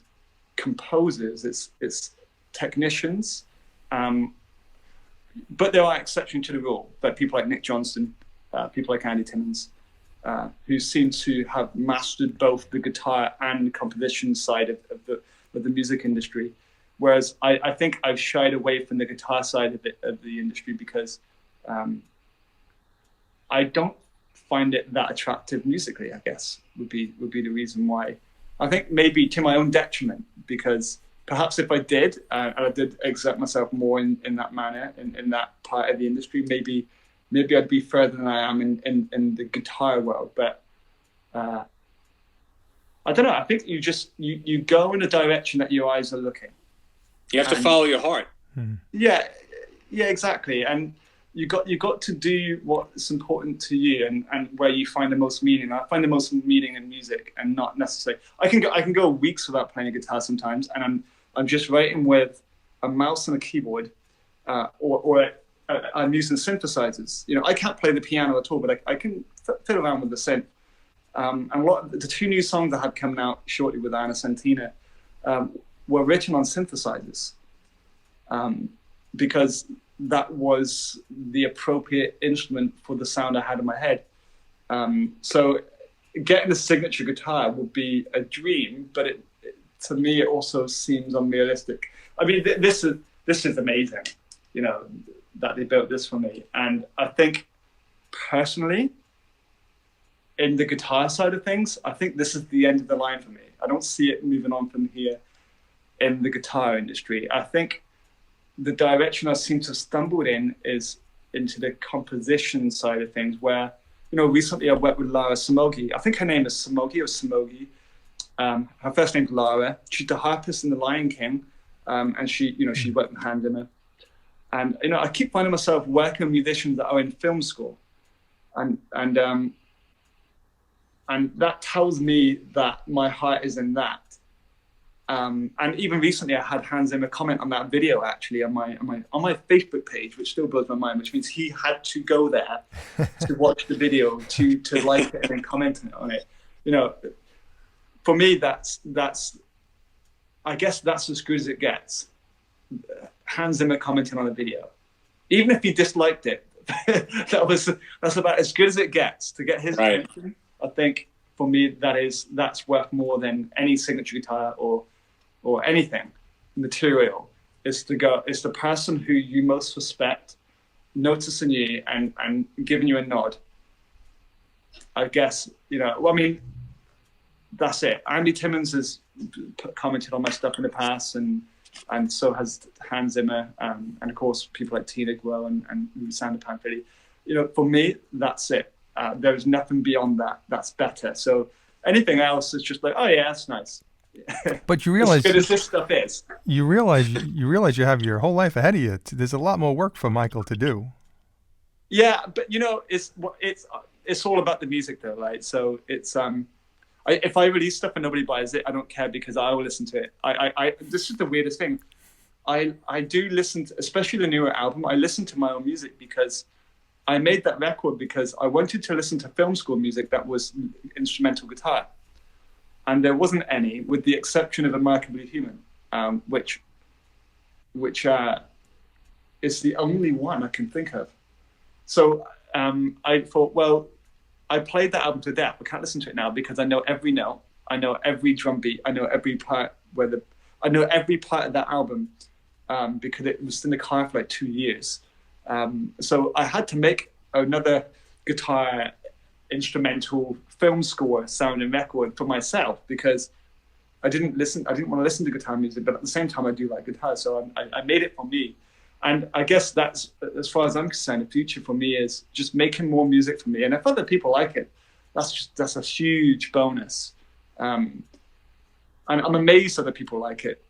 composers. It's technicians. But there are exceptions to the rule. But people like Nick Johnston, people like Andy Timmons, who seem to have mastered both the guitar and composition side of the music industry. Whereas I think I've shied away from the guitar side of the industry because I don't find it that attractive musically, I guess, would be the reason why. I think maybe to my own detriment, because perhaps if I did, and I did exert myself more in that manner, in that part of the industry, maybe I'd be further than I am in the guitar world. But I don't know. I think you go in a direction that your eyes are looking. You have to follow your heart. Yeah, exactly. And you got to do what's important to you and where you find the most meaning. I find the most meaning in music, and not necessarily. I can go weeks without playing a guitar sometimes, and I'm just writing with a mouse and a keyboard, or I'm using synthesizers. You know, I can't play the piano at all, but I can fiddle around with the synth. And the 2 new songs I had coming out shortly with Anna Sentina were written on synthesizers, because that was the appropriate instrument for the sound I had in my head. So getting a signature guitar would be a dream, but to me it also seems unrealistic. I mean, this is amazing, you know, that they built this for me. And I think personally, in the guitar side of things, I think this is the end of the line for me. I don't see it moving on from here in the guitar industry. I think the direction I seem to have stumbled in is into the composition side of things, where, you know, recently I worked with Lara Samogi. I think her name is Samogi or Samogi. Her first name's Lara. She's the harpist in The Lion King, and she worked with Hans Zimmer. And, you know, I keep finding myself working with musicians that are in film school, and that tells me that my heart is in that. And even recently, I had Hans Zimmer comment on that video actually on my Facebook page, which still blows my mind. Which means he had to go there to watch the video, to like it and then comment on it. You know, for me, that's I guess that's as good as it gets. Hans Zimmer commenting on a video, even if he disliked it, that's about as good as it gets to get his attention. I think for me, that's worth more than any signature guitar or anything material. Is the person who you most respect noticing you and giving you a nod. I guess, well, I mean, that's it. Andy Timmons has commented on my stuff in the past, and so has Hans Zimmer, and of course people like Tina Guo and Sander Panfili. For me, that's it. There's nothing beyond that. That's better. So anything else is just like, oh yeah, that's nice. But you realize, as good as this stuff is, you realize you have your whole life ahead of you. There's a lot more work for Michael to do. Yeah, but it's all about the music though, right? So it's if I release stuff and nobody buys it, I don't care because I will listen to it. This is the weirdest thing. I do listen to, especially the newer album. I listen to my own music because I made that record because I wanted to listen to film score music that was instrumental guitar, and there wasn't any, with the exception of Remarkably Human, which is the only one I can think of. So I thought, well, I played that album to death. I can't listen to it now because I know every note, I know every drum beat, I know every part I know every part of that album because it was in the car for like 2 years. So I had to make another guitar instrumental film score sounding record for myself because I didn't want to listen to guitar music, but at the same time I do like guitar, so I made it for me. And I guess that's, as far as I'm concerned, the future for me is just making more music for me. And if other people like it, that's a huge bonus. And I'm amazed other people like it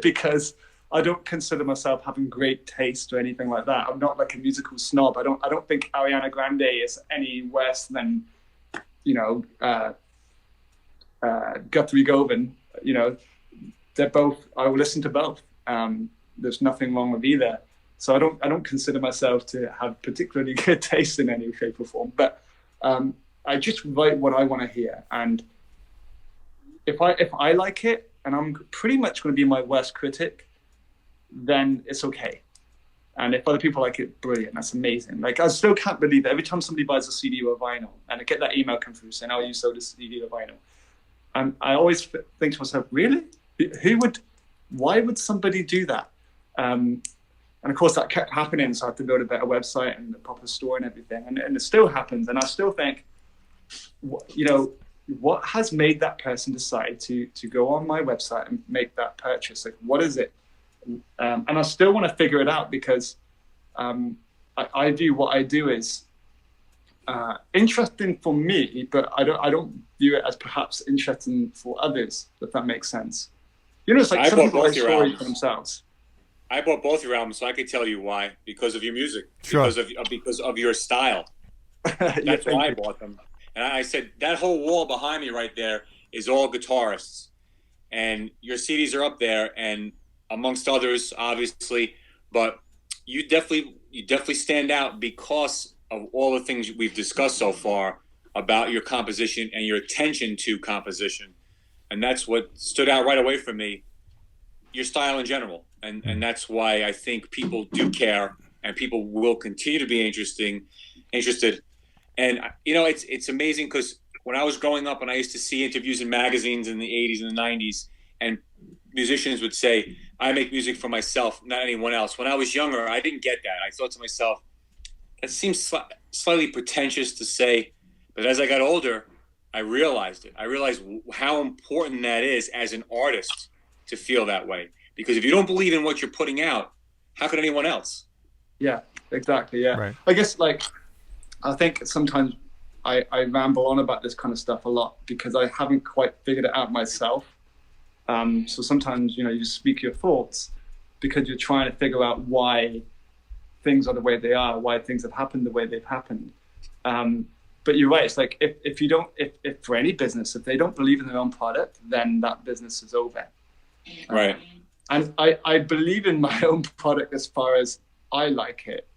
because I don't consider myself having great taste or anything like that. I'm not like a musical snob. I don't think Ariana Grande is any worse than, Guthrie Govan. They're both. I will listen to both. There's nothing wrong with either. So I don't consider myself to have particularly good taste in any shape or form. But I just write what I want to hear, and if I like it, and I'm pretty much going to be my worst critic, then it's okay. And if other people like it, brilliant. That's amazing. Like, I still can't believe it. Every time somebody buys a CD or a vinyl, and I get that email come through saying, "Oh, you sold a CD or vinyl," and I always think to myself, really? Why would somebody do that? And of course that kept happening, so I had to build a better website and a proper store and everything, and it still happens. And I still think, what has made that person decide to go on my website and make that purchase? Like, what is it? And I still want to figure it out because I view what I do is interesting for me, but I don't view it as perhaps interesting for others, if that makes sense. It's like some people write stories for themselves. I bought both your albums, so I could tell you why. Because of your music, sure. because of your style. That's why I bought them. And I said, that whole wall behind me right there is all guitarists. And your CDs are up there, and amongst others, obviously. But you definitely stand out because of all the things we've discussed so far about your composition and your attention to composition. And that's what stood out right away for me, your style in general. And that's why I think people do care, and people will continue to be interested. And, it's amazing because when I was growing up and I used to see interviews in magazines in the 80s and the 90s, and musicians would say, I make music for myself, not anyone else. When I was younger, I didn't get that. I thought to myself, that seems slightly pretentious to say. But as I got older, I realized it. I realized how important that is as an artist to feel that way. Because if you don't believe in what you're putting out, how could anyone else? Yeah, exactly. Yeah. Right. I guess, I think sometimes I ramble on about this kind of stuff a lot because I haven't quite figured it out myself. So sometimes, you speak your thoughts because you're trying to figure out why things are the way they are, why things have happened the way they've happened. But you're right. It's like if for any business, if they don't believe in their own product, then that business is over. Right. And I believe in my own product as far as I like it.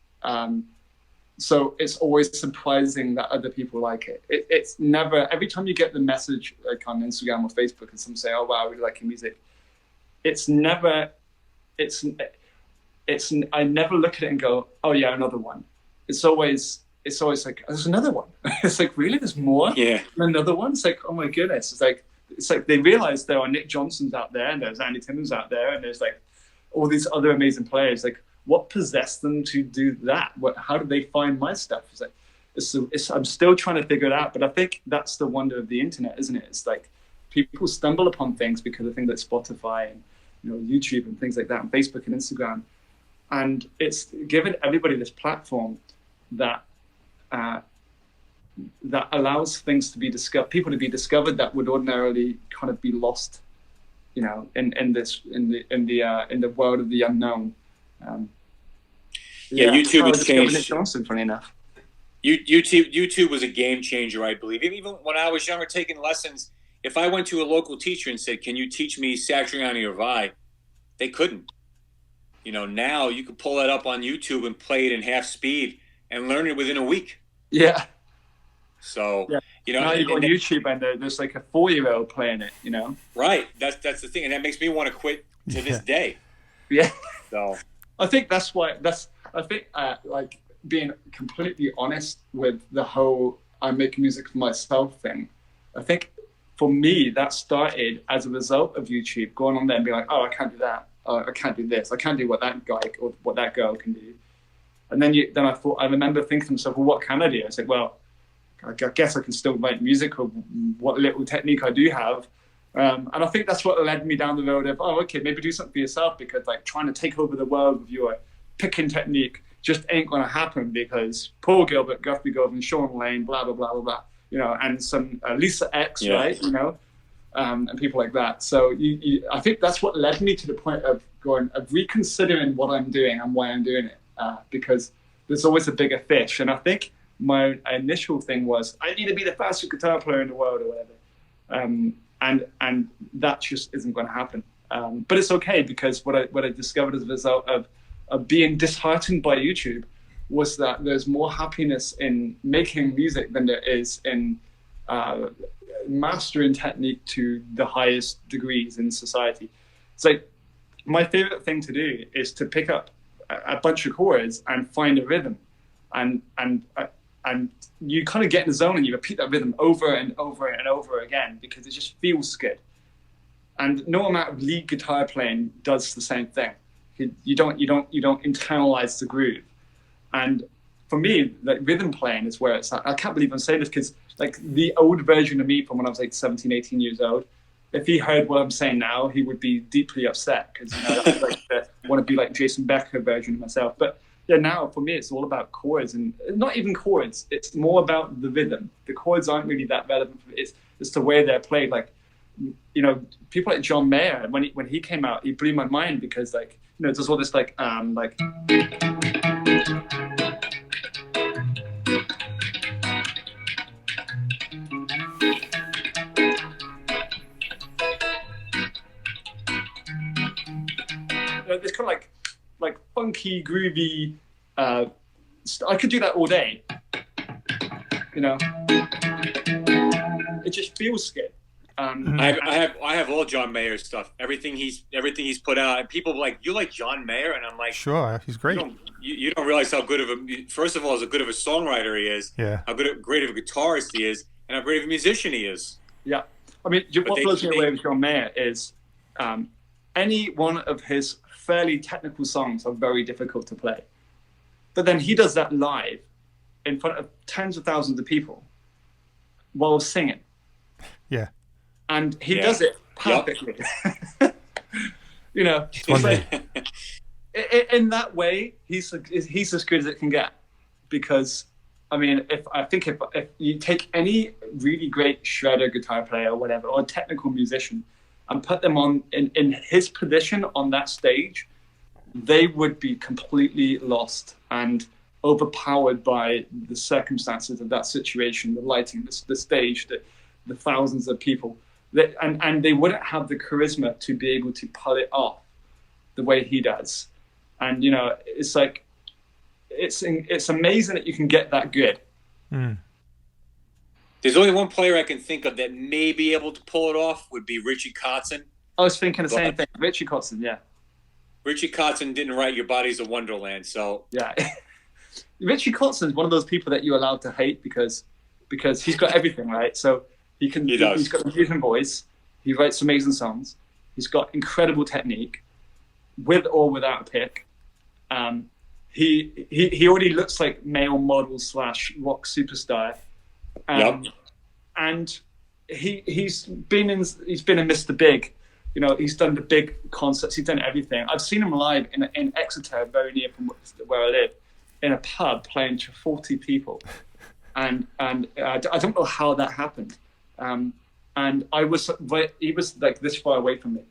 So it's always surprising that other people like it. It's never, every time you get the message like on Instagram or Facebook and some say, "Oh, wow, I really like your music." I never look at it and go, "Oh yeah, another one." It's always, it's always like, there's another one. It's like, really, there's more? Yeah. Another one? It's like, oh my goodness. It's like they realize there are Nick Johnsons out there, and there's Andy Timmons out there, and there's like all these other amazing players. Like, what possessed them to do that? How did they find my stuff? It's like, I'm still trying to figure it out, but I think that's the wonder of the internet, isn't it? It's like people stumble upon things because of things like Spotify and YouTube and things like that, and Facebook and Instagram, and it's given everybody this platform that that allows things to be discovered, people to be discovered that would ordinarily kind of be lost, in the world of the unknown. YouTube has changed. Johnston, funny enough. YouTube was a game changer, I believe. Even when I was younger, taking lessons, if I went to a local teacher and said, "Can you teach me Satriani or Vi?" they couldn't. Now you could pull that up on YouTube and play it in half speed and learn it within a week. Yeah. So, now you go on YouTube and there's like a 4-year-old playing it, Right. That's the thing. And that makes me want to quit to this day. Yeah. So I think that's why like being completely honest with the whole I'm making music for myself thing. I think for me, that started as a result of YouTube, going on there and being like, oh, I can't do that. I can't do this. I can't do what that guy or what that girl can do. And then I remember thinking to myself, well, what can I do? I said, well, I guess I can still write music or what little technique I do have. And I think that's what led me down the road of, okay, maybe do something for yourself, because like trying to take over the world with your picking technique just ain't going to happen, because Paul Gilbert, Guthrie Govan, Sean Lane, blah, blah, blah, blah, blah, and some Lisa X, right, and people like that. So I think that's what led me to the point of reconsidering what I'm doing and why I'm doing it, because there's always a bigger fish. And I think my initial thing was, I need to be the fastest guitar player in the world or whatever. And that just isn't going to happen. But it's okay, because what I discovered as a result of being disheartened by YouTube was that there's more happiness in making music than there is in mastering technique to the highest degrees in society. It's like, my favorite thing to do is to pick up a bunch of chords and find a rhythm, and you kind of get in the zone and you repeat that rhythm over and over and over again, because it just feels good. And no amount of lead guitar playing does the same thing. You don't internalize the groove. And for me, like, rhythm playing is where it's at. I can't believe I'm saying this, because like the old version of me from when I was like 17, 18 years old, if he heard what I'm saying now, he would be deeply upset, because that's like I want to be like Jason Becker version of myself. But yeah, now for me, it's all about chords, and not even chords. It's more about the rhythm. The chords aren't really that relevant. It's the way they're played. Like, people like John Mayer, when he came out, he blew my mind, because like, there's all this like this kind of like funky, groovy. I could do that all day. It just feels good. I have all John Mayer's stuff. Everything he's put out. And people are like, you like John Mayer? And I'm like, sure, he's great. You don't realize how good of first of all, how good of a songwriter he is. Yeah. How great of a guitarist he is, and how great of a musician he is. Yeah. I mean, what blows me away with John Mayer is any one of his fairly technical songs are very difficult to play. But then he does that live in front of tens of thousands of people while singing. Yeah. And he does it perfectly. Yep. It's like, in that way, he's as good as it can get. Because, I mean, if you take any really great shredder guitar player or whatever, or a technical musician, and put them on in his position on that stage, they would be completely lost and overpowered by the circumstances of that situation, the lighting, the stage, the thousands of people, and they wouldn't have the charisma to be able to pull it off the way he does. And it's like, it's amazing that you can get that good. Mm. There's only one player I can think of that may be able to pull it off, would be Richie Kotzen. I was thinking the same thing. Richie Kotzen, yeah. Richie Kotzen didn't write Your Body's a Wonderland, so... Yeah. Richie Kotzon's one of those people that you're allowed to hate because he's got everything, right? So he's got an amazing voice. He writes amazing songs. He's got incredible technique, with or without a pick. He already looks like male model / rock superstar. And he's been in Mr. Big. You know, he's done the big concerts. He's done everything. I've seen him live in Exeter, very near from where I live, in a pub playing to 40 people. And I don't know how that happened. And he was like this far away from me.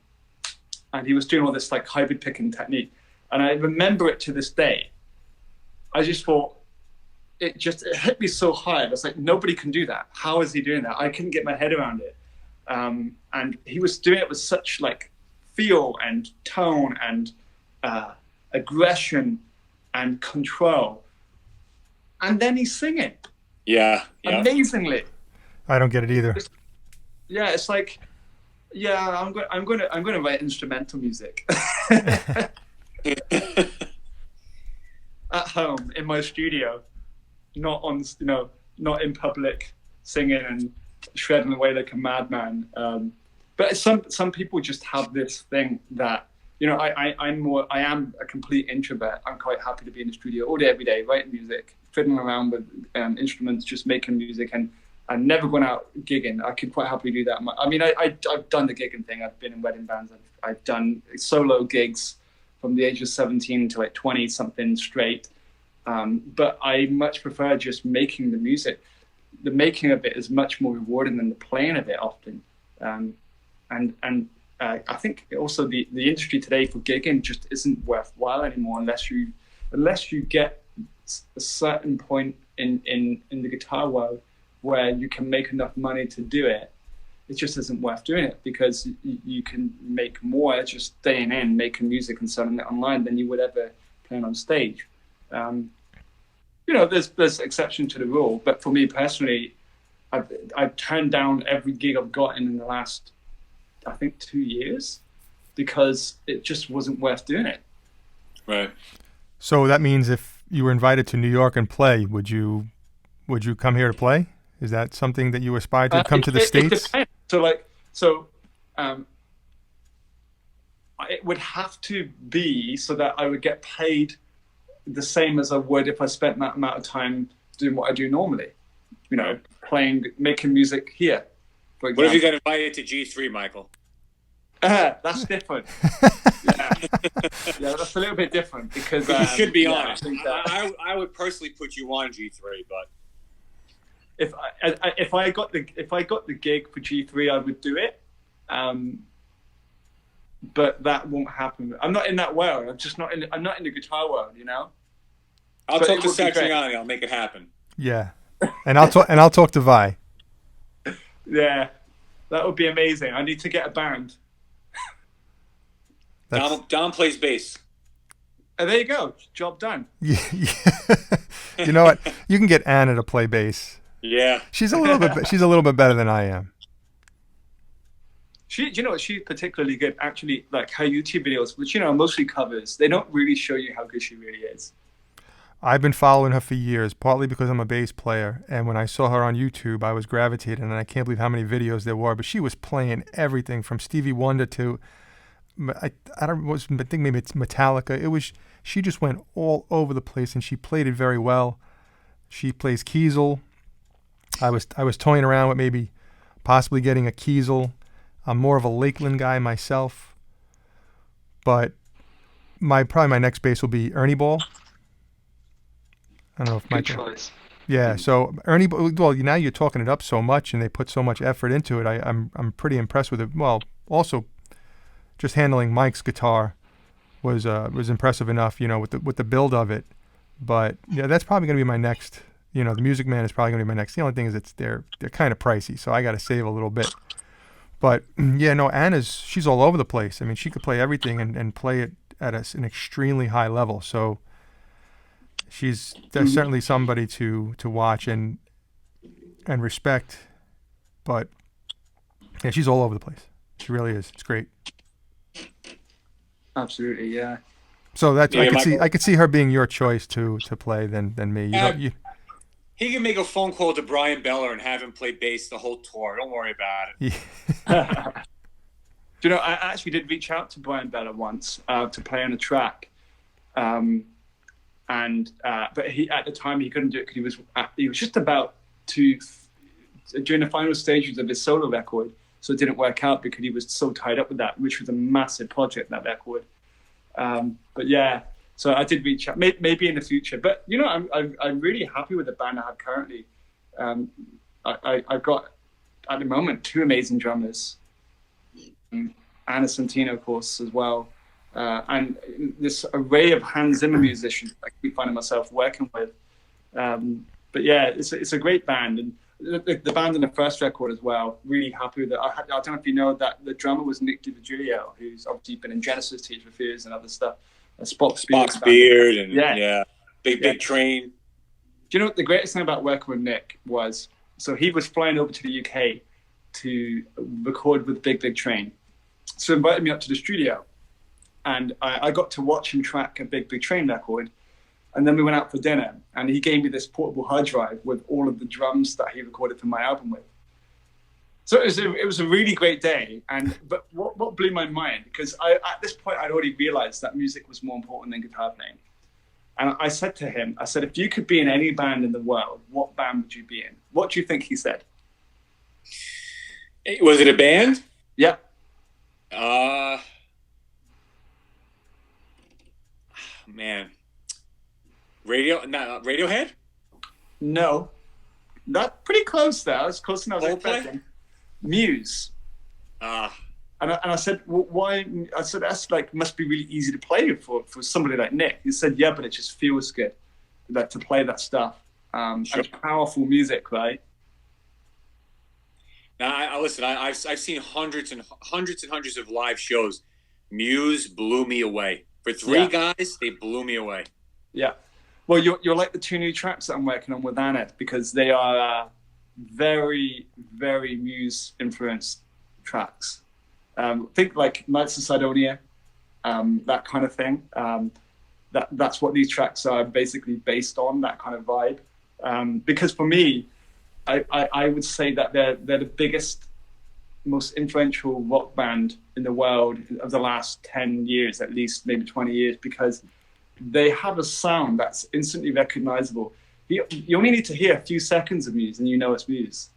And he was doing all this like hybrid picking technique. And I remember it to this day. I just thought, it hit me so hard. I was like, nobody can do that. How is he doing that? I couldn't get my head around it. And he was doing it with such like feel and tone and aggression and control. And then he's singing. Yeah. Amazingly. I don't get it either. It's like, I'm going to write instrumental music at home in my studio, not in public, singing and shredding away like a madman. But some people just have this thing that, you know, I am a complete introvert. I'm quite happy to be in the studio all day, every day, writing music, fiddling around with instruments, just making music, and never going out gigging. I could quite happily do that. I mean, I've done the gigging thing. I've been in wedding bands. I've done solo gigs from the age of 17 to like 20 something straight. But I much prefer just making the music. The making of it is much more rewarding than the playing of it often. I think also the industry today for gigging just isn't worthwhile anymore unless you get a certain point in the guitar world where you can make enough money to do it. It just isn't worth doing it because you can make more just staying in, making music and selling it online than you would ever playing on stage. You know, there's exception to the rule, but for me personally, I've turned down every gig I've gotten in the last, I think, 2 years because it just wasn't worth doing it. Right. So that means if you were invited to New York and play, would you come here to play? Is that something that you aspire to come to the States? It would have to be so that I would get paid the same as I would if I spent that amount of time doing what I do normally. You know, making music here. For example. What if you got invited to G3, Michael? That's different. Yeah, that's a little bit different because you should be honest. I would personally put you on G3, but if I got the gig for G3, I would do it. But that won't happen. I'm not in that world. I'm not in the guitar world, you know. I'll talk to Satriani. I'll make it happen. Yeah, and I'll talk to Vi. Yeah, that would be amazing. I need to get a band. Dom plays bass. There you go. Job done. Yeah. You know what? You can get Anna to play bass. Yeah. She's a little bit better than I am. You know what? She's particularly good. Actually, like her YouTube videos, which, you know, are mostly covers, they don't really show you how good she really is. I've been following her for years, partly because I'm a bass player. And when I saw her on YouTube, I was gravitated, and I can't believe how many videos there were. But she was playing everything from Stevie Wonder to, I think maybe it's Metallica. She just went all over the place, and she played it very well. She plays Kiesel. I was toying around with maybe possibly getting a Kiesel. I'm more of a Lakeland guy myself, but probably my next bass will be Ernie Ball. I don't know if Good choice. Yeah, so Ernie. Well, now you're talking it up so much, and they put so much effort into it. I'm pretty impressed with it. Well, also, just handling Mike's guitar was impressive enough, you know, with the build of it. But yeah, that's probably going to be my next. You know, the Music Man is probably going to be my next. The only thing is they're kind of pricey, so I got to save a little bit. But yeah, no, she's all over the place. I mean, she could play everything and play it at an extremely high level. So she's certainly somebody to watch and respect. But yeah, she's all over the place. She really is. It's great. Absolutely, yeah. So that's Yeah, I could see her being your choice to play than me. He can make a phone call to Brian Beller and have him play bass the whole tour. Don't worry about it. Do you know, I actually did reach out to Brian Beller once to play on a track, but he at the time he couldn't do it because he was just about to during the final stages of his solo record, so it didn't work out because he was so tied up with that, which was a massive project, that record. But yeah. So I did reach out, maybe in the future. But, you know, I'm really happy with the band I have currently. I've got, at the moment, 2 amazing drummers. And a Sentina, of course, as well. And this array of Hans Zimmer musicians I keep finding myself working with. But yeah, it's a great band. And the band on the first record as well, really happy with it. I don't know if you know that the drummer was Nick DiVigilio, who's obviously been in Genesis, Tears for Fears and other stuff. Spock's Beard and Big Train. Do you know what the greatest thing about working with Nick was? So he was flying over to the UK to record with Big Train. So he invited me up to the studio, and I got to watch him track a Big Train record. And then we went out for dinner, and he gave me this portable hard drive with all of the drums that he recorded for my album with. So it was a really great day, but what blew my mind, because at this point I'd already realized that music was more important than guitar playing. And I said to him, if you could be in any band in the world, what band would you be in? What do you think he said? Was it a band? Yeah. Man. Radiohead? No. Not pretty close there. I was close enough. Muse. And I said, well, why? I said, that's must be really easy to play for somebody like Nick. He said, yeah, but it just feels good, to play that stuff. Sure. And powerful music, right? Now, listen. I've seen hundreds and hundreds of live shows. Muse blew me away. For 3 guys, they blew me away. Yeah. Well, you're like the 2 new tracks that I'm working on with Annette, because they are very, very Muse-influenced tracks. Think like Nights of Sidonia, that kind of thing. That's what these tracks are basically based on, that kind of vibe. Because for me, I would say that they're the biggest, most influential rock band in the world of the last 10 years, at least, maybe 20 years, because they have a sound that's instantly recognizable. You only need to hear a few seconds of Muse and you know it's Muse.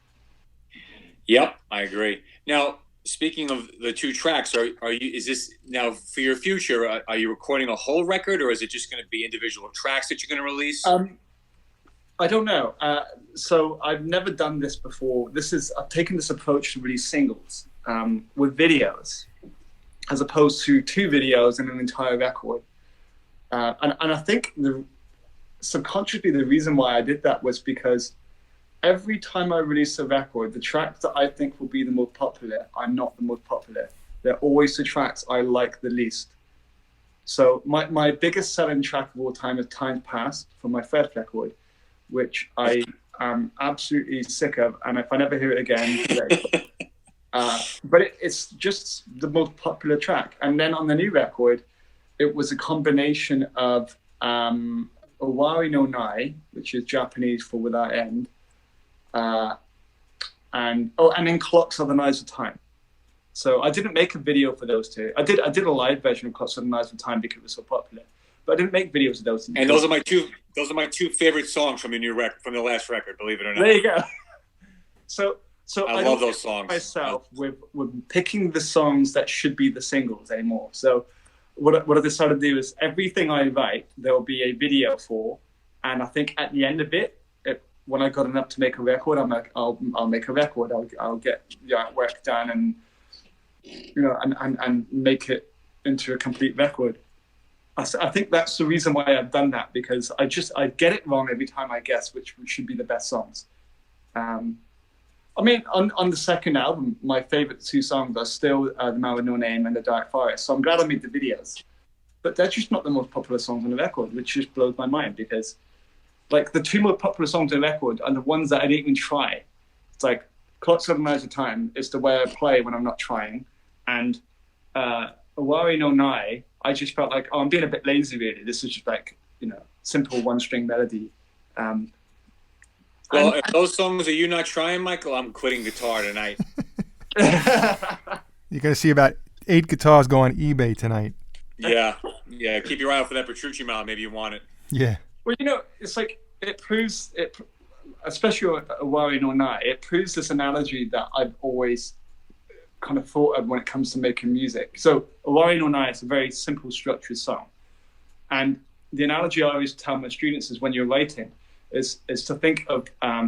Yep, I agree. Now, speaking of the 2 tracks, is this now for your future? Are you recording a whole record, or is it just going to be individual tracks that you're going to release? I don't know. So I've never done this before. I've taken this approach to release singles with videos, as opposed to 2 videos and an entire record. And I think subconsciously the reason why I did that was because every time I release a record, the tracks that I think will be the most popular are not the most popular. They're always the tracks I like the least. So my biggest selling track of all time is Times Past from my first record, which I am absolutely sick of, and if I never hear it again, but it's just the most popular track. And then on the new record, it was a combination of Owari no Nai, which is Japanese for without end, and then Clocks Are the Knives of Time. So I didn't make a video for those 2. I did a live version of Clocks Are the Knives of Time because it was so popular, but I didn't make videos of those. And those are my two favorite songs from your record, from the last record. Believe it or not. There you go. So I love those songs. Myself with picking the songs that should be the singles anymore. So what I decided to do is everything I write, there will be a video for, and I think at the end of it, when I got enough to make a record, I'm like, I'll make a record. I'll get work done and and make it into a complete record. I think that's the reason why I've done that, because I get it wrong every time I guess which should be the best songs. I mean, on the second album, my favorite 2 songs are still The Man With No Name and The Dark Forest. So I'm glad I made the videos. But they're just not the most popular songs on the record, which just blows my mind, because the 2 most popular songs on the record are the ones that I didn't even try. It's like Clocks Are the Knives of Time is the way I play when I'm not trying. And Owari no Nai, I just felt like, oh, I'm being a bit lazy, really. This is just like, simple one-string melody. Well, if those songs are you not trying, Michael, I'm quitting guitar tonight. You're going to see about 8 guitars go on eBay tonight. Yeah. Keep your eye out for that Petrucci model. Maybe you want it. Yeah. Well, it's like, it proves it, especially a Worrying All Night. It proves this analogy that I've always kind of thought of when it comes to making music. So, a Worrying All Night is a very simple, structured song, and the analogy I always tell my students is when you're writing, is to think of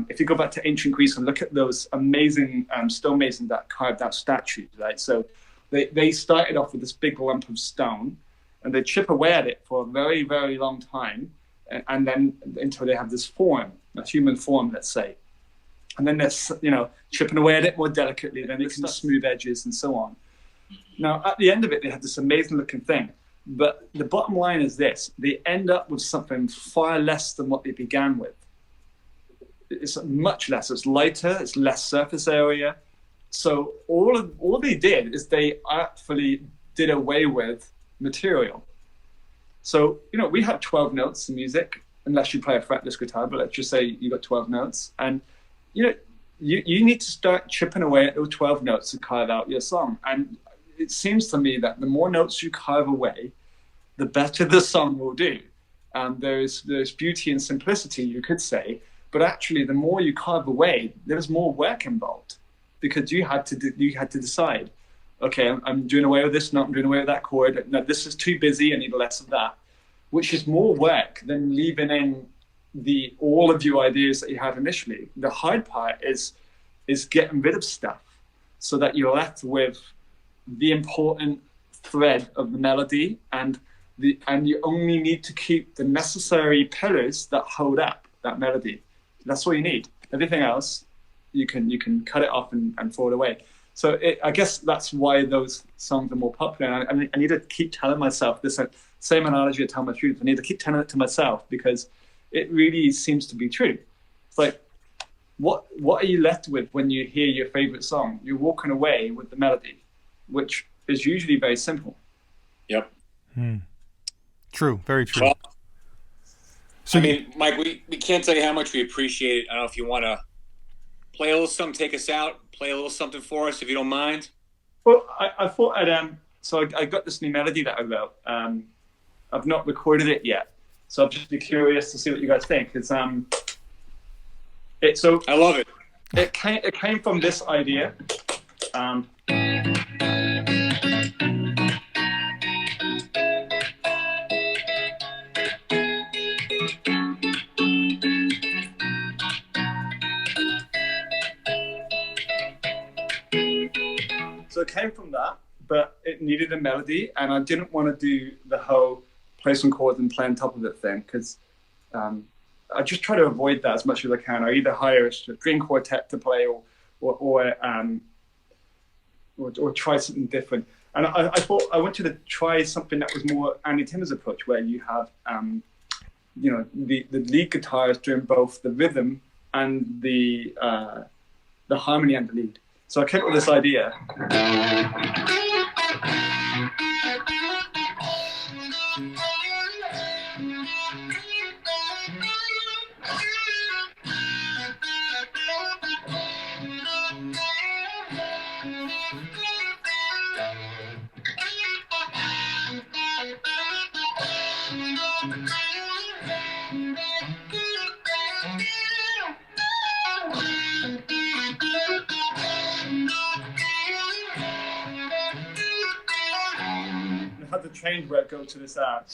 if you go back to ancient Greece and look at those amazing stonemasons that carved out statues, right? So they started off with this big lump of stone, and they chip away at it for a very, very long time, and then until they have this form, a human form, let's say. And then they're, chipping away at it more delicately, then they can smooth edges and so on. Now, at the end of it, they have this amazing looking thing. But the bottom line is this: they end up with something far less than what they began with. It's much less. It's lighter. It's less surface area. So all they did is they artfully did away with material. So we have 12 notes in music, unless you play a fretless guitar. But let's just say you got 12 notes, and you need to start chipping away at those 12 notes to carve out your song. And it seems to me that the more notes you carve away, the better the song will do. There's beauty and simplicity, you could say, but actually the more you carve away, there's more work involved, because you had to decide, okay, I'm doing away with this note, I'm doing away with that chord, no, this is too busy, I need less of that, which is more work than leaving in all of your ideas that you had initially. The hard part is getting rid of stuff so that you're left with the important thread of the melody, and you only need to keep the necessary pillars that hold up that melody. That's all you need. Everything else, you can cut it off and throw it away. So I guess that's why those songs are more popular. And I need to keep telling myself this same analogy I tell my students. I need to keep telling it to myself, because it really seems to be true. It's like, what are you left with when you hear your favorite song? You're walking away with the melody, which is usually very simple. Yep. True. Very true. Well, So Mike, we can't tell you how much we appreciate it. I don't know if you want to play a little something, take us out, play a little something for us, if you don't mind. Well, I thought I got this new melody that I wrote. I've not recorded it yet, so I'll just be curious to see what you guys think. I love it. It came from this idea. So it came from that, but it needed a melody, and I didn't want to do the whole play some chords and play on top of it thing, because I just try to avoid that as much as I can. I either hire a string quartet to play or try something different. And I thought I wanted to try something that was more Andy Timmons' approach, where you have the lead guitar is doing both the rhythm and the harmony and the lead. So I came up with this idea. Had to change where it goes to this out.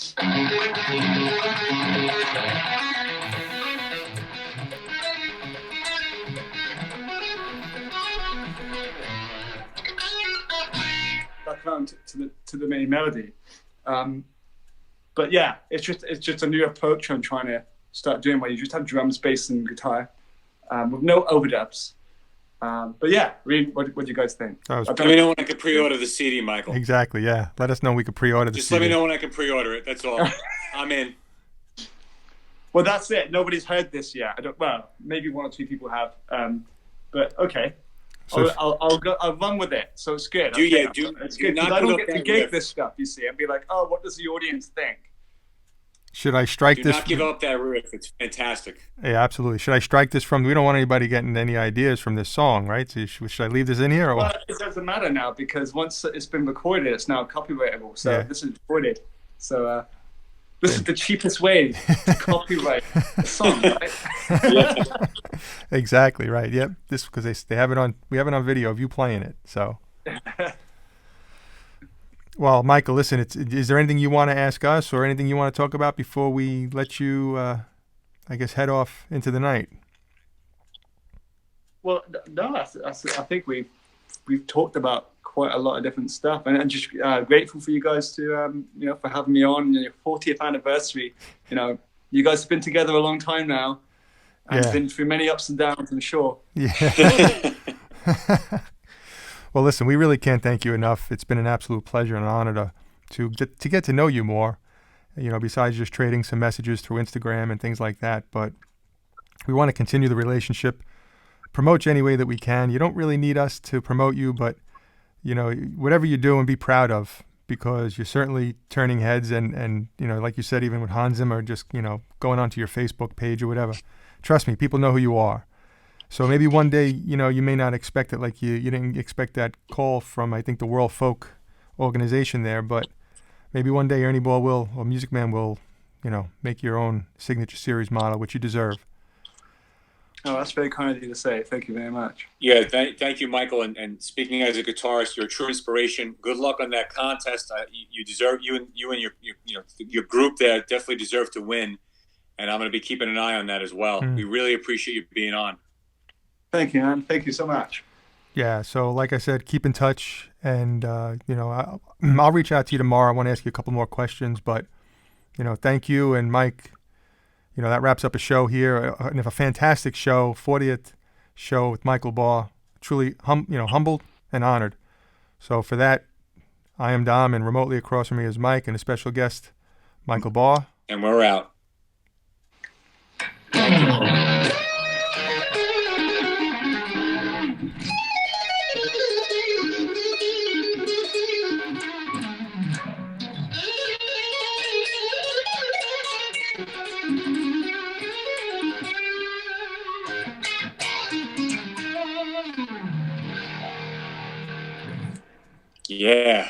Back around to the main melody, but yeah, it's just a new approach I'm trying to start doing, where you just have drums, bass, and guitar with no overdubs. But yeah, what do you guys think? Let me know when I can pre-order the CD, Michael. Exactly, yeah. Let us know we could pre-order the CD. Just let me know when I can pre-order it. That's all. I'm in. Well, that's it. Nobody's heard this yet. Well, maybe one or two people have. But okay. So I'll run with it. So it's good. It's good. Because I don't get to gauge this stuff, you see, and be like, oh, what does the audience think? should I strike Do this? not give up that riff. It's fantastic. Yeah, absolutely. Should I strike this from? We don't want anybody getting any ideas from this song, right? So should I leave this in here? Or? Well, it doesn't matter now because once it's been recorded, it's now copyrightable. So this is recorded. So this is the cheapest way to copyright a song, right? Exactly right. Yep. This because they have it on. We have it on video of you playing it. So. Well, Michael, listen. Is there anything you want to ask us or anything you want to talk about before we let you, I guess, head off into the night? Well, no. I think we've talked about quite a lot of different stuff, and I'm just grateful for you guys to for having me on your 40th anniversary. You guys have been together a long time now, and been through many ups and downs, I'm sure. Yeah. Well, listen, we really can't thank you enough. It's been an absolute pleasure and an honor to get to know you more, besides just trading some messages through Instagram and things like that. But we want to continue the relationship, promote you any way that we can. You don't really need us to promote you, but, whatever you do and be proud of, because you're certainly turning heads and like you said, even with Hans Zimmer, just, going onto your Facebook page or whatever. Trust me, people know who you are. So maybe one day, you may not expect it, like you didn't expect that call from, I think, the World Folk organization there, but maybe one day Ernie Ball will, or Music Man will, make your own signature series model, which you deserve. Oh, that's very kind of you to say. Thank you very much. Yeah, thank you, Michael. And speaking as a guitarist, you're a true inspiration. Good luck on that contest. You deserve, you and your group there definitely deserve to win. And I'm going to be keeping an eye on that as well. We really appreciate you being on. Thank you, man. Thank you so much. Yeah, so like I said, keep in touch, and I'll reach out to you tomorrow. I want to ask you a couple more questions, but thank you, and Mike. That wraps up a show here, and a fantastic show, 40th show with Michael Baugh. Truly, humbled and honored. So for that, I am Dom, and remotely across from me is Mike, and a special guest, Michael Baugh. And we're out. Yeah.